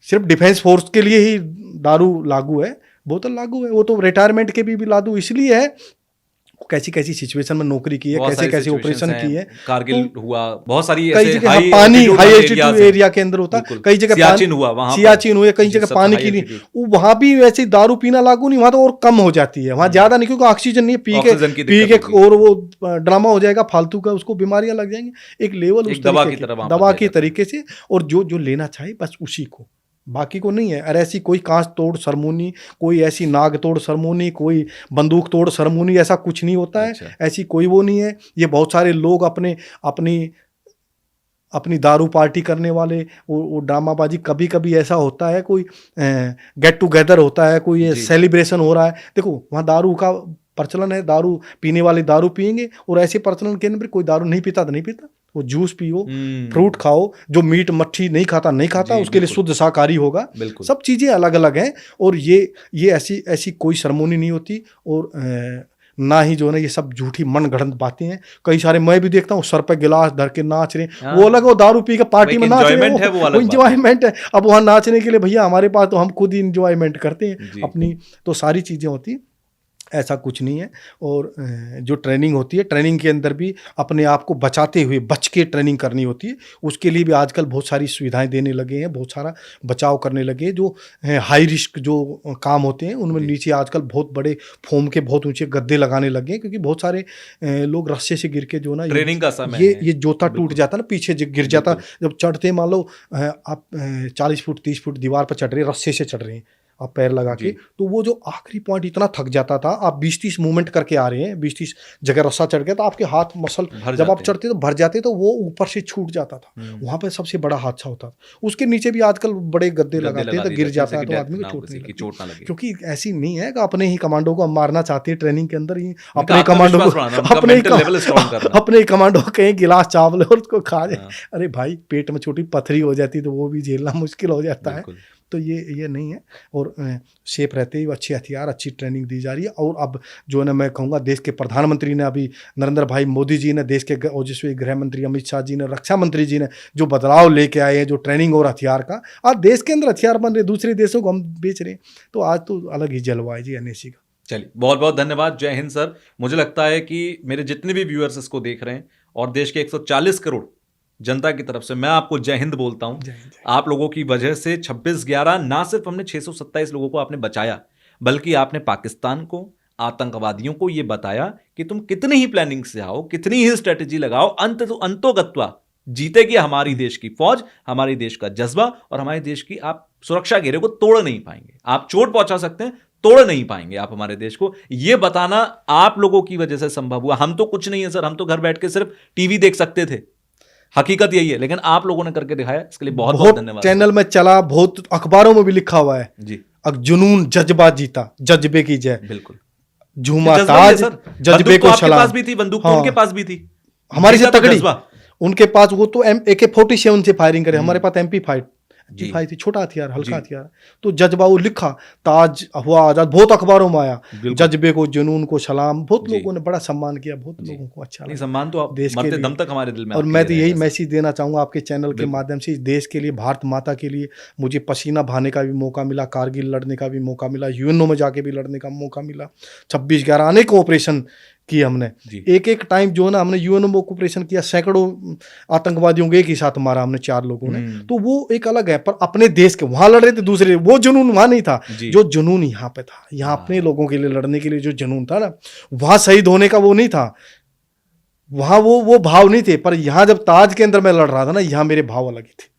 सिर्फ डिफेंस फोर्स के लिए ही दारू लागू है, बोतल लागू है। वो तो रिटायरमेंट के भी लागू इसलिए है, कैसी कैसी सिचुएशन में नौकरी की है, कैसे कैसे ऑपरेशन की है, कारगिल हुआ, बहुत सारी कई जगह पानी हाई एल्टीट्यूड एरिया के अंदर होता है, कई जगह सियाचिन हुआ, कई जगह पानी की नहीं, वहां भी वैसे दारू पीना लागू नहीं, वहां तो और कम हो जाती है, वहां ज्यादा नहीं, क्योंकि ऑक्सीजन नहीं है, पी के और वो ड्रामा हो जाएगा फालतू का, उसको बीमारियां लग जाएंगी। एक लेवल उस दवा के तरीके से, और जो लेना चाहिए बस उसी को, बाकी को नहीं है। और ऐसी कोई कांच तोड़ सरमोनी, कोई ऐसी नाग तोड़ सरमोनी, कोई बंदूक तोड़ सरमोनी, ऐसा कुछ नहीं होता है। ऐसी कोई वो नहीं है। ये बहुत सारे लोग अपनी दारू पार्टी करने वाले, वो ड्रामाबाजी, कभी कभी ऐसा होता है, कोई गेट टुगेदर होता है, कोई सेलिब्रेशन हो रहा है, देखो वहाँ दारू का प्रचलन है, दारू पीने वाले दारू पियेंगे, और ऐसे प्रचलन के अंदर कोई दारू नहीं पीता तो नहीं पीता, वो जूस पियो, फ्रूट खाओ, जो मीट मच्छी नहीं खाता उसके लिए शुद्ध शाकाहारी होगा। सब चीज़ें अलग अलग हैं, और ये ऐसी कोई सेरेमनी नहीं होती, और ना ही जो है ना ये सब झूठी मनगढ़ंत बातें हैं। कई सारे मैं भी देखता हूँ सर पे गिलास धर के नाच रहे, वो अलग, वो दारू पी के पार्टी में नाच रहे, वो इंजॉयमेंट है। अब वहाँ नाचने के लिए भैया हमारे पास तो हम खुद ही इंजॉयमेंट करते हैं अपनी, तो सारी चीज़ें होती हैं, ऐसा कुछ नहीं है। और जो ट्रेनिंग होती है, ट्रेनिंग के अंदर भी अपने आप को बचाते हुए बच के ट्रेनिंग करनी होती है। उसके लिए भी आजकल बहुत सारी सुविधाएं देने लगे हैं, बहुत सारा बचाव करने लगे। जो हाई रिस्क जो काम होते हैं उनमें नीचे आजकल बहुत बड़े फोम के बहुत ऊंचे गद्दे लगाने लगे हैं, क्योंकि बहुत सारे लोग रस्से से गिर के जो ना ट्रेनिंग का समय ये जोता टूट जाता ना, पीछे गिर जाता। जब चढ़ते, मान लो आप 40 फुट 30 फुट दीवार पर चढ़ रहे हैं, रस्से से चढ़ रहे हैं आप पैर लगा के, तो वो जो आखिरी पॉइंट इतना थक जाता था, आप 20-30 मूवमेंट करके आ रहे हैं, 20-30 जगह रस्सा चढ़ गया, तो आपके हाथ मसल जब आप चढ़ते तो भर जाते, तो वो ऊपर से छूट जाता था। वहां पर सबसे बड़ा हादसा होता था। उसके नीचे भी आजकल बड़े गद्दे लगाते हैं, तो गिर जाता है तो आदमी को चोट ना लगे। क्योंकि ऐसी नहीं है कि अपने ही कमांडो को मारना चाहते हैं ट्रेनिंग के अंदर ही, अपने कमांडो कहीं गिलास चावल और उसको खा जाए, अरे भाई पेट में छोटी पथरी हो जाती तो वो भी झेलना मुश्किल हो जाता है। तो ये नहीं है। और सेफ रहते ही अच्छे हथियार, अच्छी ट्रेनिंग दी जा रही है। और अब जो है ना, मैं कहूँगा देश के प्रधानमंत्री ने, अभी नरेंद्र भाई मोदी जी ने, देश के ओजस्वी गृह मंत्री अमित शाह जी ने, रक्षा मंत्री जी ने जो बदलाव लेके आए हैं, जो ट्रेनिंग और हथियार का, आज देश के अंदर हथियार बन रहे, दूसरे देशों को हम बेच रहे हैं, तो आज तो अलग ही जलवा है जी एनएससी का। चलिए, बहुत बहुत धन्यवाद। जय हिंद सर। मुझे लगता है कि मेरे जितने भी व्यूअर्स इसको देख रहे हैं और देश के 140 करोड़ जनता की तरफ से मैं आपको जय हिंद बोलता हूं। आप लोगों की वजह से 26/11 ना सिर्फ हमने 627 लोगों को आपने बचाया, बल्कि आपने पाकिस्तान को, आतंकवादियों को यह बताया कि तुम कितनी ही प्लानिंग से आओ, कितनी ही स्ट्रेटेजी लगाओ, अंतोगत्वा जीतेगी हमारी देश की फौज, हमारी देश का जज्बा और हमारे देश की आप सुरक्षा घेरे को तोड़ नहीं पाएंगे। आप चोट पहुंचा सकते हैं, तोड़ नहीं पाएंगे आप हमारे देश को। यह बताना आप लोगों की वजह से संभव हुआ। हम तो कुछ नहीं है सर, हम तो घर बैठ के सिर्फ टीवी देख सकते थे, हकीकत यही है, लेकिन आप लोगों ने करके दिखाया, इसके लिए बहुत बहुत धन्यवाद। चैनल में चला, बहुत अखबारों में भी लिखा हुआ है जी, जुनून जज्बा जीता, जज्बे की जय। बिल्कुल, झूमा ताज, जज्बे को सलाम। आपके पास भी थी बंदूक, तो उनके पास भी थी, हमारी से तगड़ी, उनके पास वो तो AK-47 से फायरिंग करे, हमारे पास MP5 थी, छोटा हथियार, हल्का हथियार। तो जज्बा वो लिखा, ताज हुआ आजाद, बहुत अखबारों में आया, जज्बे को, जुनून को सलाम। बहुत लोगों ने बड़ा सम्मान किया, बहुत लोगों को अच्छा लगा। सम्मान तो देश के दम तक हमारे दिल में। और मैं तो यही मैसेज देना चाहूँगा आपके चैनल के माध्यम से, इस देश के लिए, भारत माता के लिए मुझे पसीना बहाने का भी मौका मिला, कारगिल लड़ने का भी मौका मिला, UNO में जाके भी लड़ने का मौका मिला, 26/11 अनेक ऑपरेशन किए हमने। एक टाइम जो है ना, हमने UNO में ऑपरेशन किया, सैकड़ों आतंकवादियों को एक ही साथ मारा हमने, 4 लोगों ने। तो वो एक अलग है, पर अपने देश के, वहां लड़ रहे थे दूसरे, वो जुनून वहां नहीं था जो जुनून यहाँ पे था। यहाँ अपने लोगों के लिए लड़ने के लिए जो जुनून था ना, वहां शहीद होने का वो नहीं था। वहाँ वो भाव नहीं थे, पर यहाँ जब ताज के अंदर मैं लड़ रहा था ना, यहाँ मेरे भाव अलग ही थे।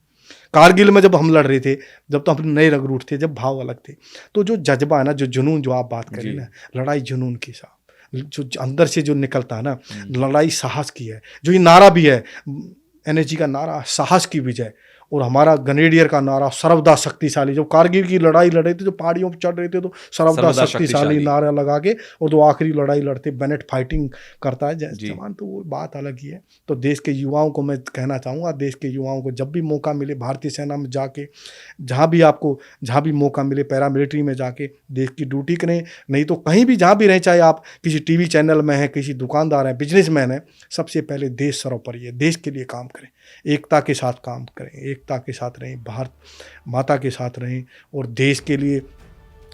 कारगिल में जब हम लड़ रहे थे, जब तो हम नए रंगरूट थे, जब भाव अलग थे। तो जो जज्बा है ना, जो जुनून जो आप बात करें जी। ना, लड़ाई जुनून की साहब, जो अंदर से जो निकलता है ना, लड़ाई साहस की है। जो ये नारा भी है, एनएसजी का नारा साहस की विजय, और हमारा ग्रेनेडियर का नारा सर्वदा शक्तिशाली। जब कारगिल की लड़ाई लड़ रहे थे, जो पहाड़ियों पर चढ़ रहे थे, तो सर्वदा सर्वदा शक्तिशाली शक्तिशाली। नारा लगा के, और जो आखिरी लड़ाई लड़ते बेनेट फाइटिंग करता है जी। जवान, तो वो बात अलग ही है। तो देश के युवाओं को मैं कहना चाहूँगा, देश के युवाओं को जब भी मौका मिले भारतीय सेना में जाके, जहाँ भी मौका मिले पैरामिलिट्री में जाके देश की ड्यूटी करें। नहीं तो कहीं भी जहाँ भी रहें, चाहे आप किसी टीवी चैनल में हैं, किसी दुकानदार हैं, बिजनेसमैन हैं, सबसे पहले देश सर्वोपरि है। देश के लिए काम करें, एकता के साथ काम करें, एकता के साथ रहें, भारत माता के साथ रहें, और देश के लिए,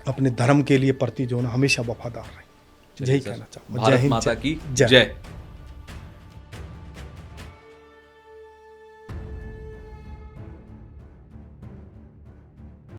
अपने धर्म के लिए प्रति जो है ना, हमेशा वफादार रहें। चलिए यही सर, कहना चाहूँगा। भारत माता की जय। जय।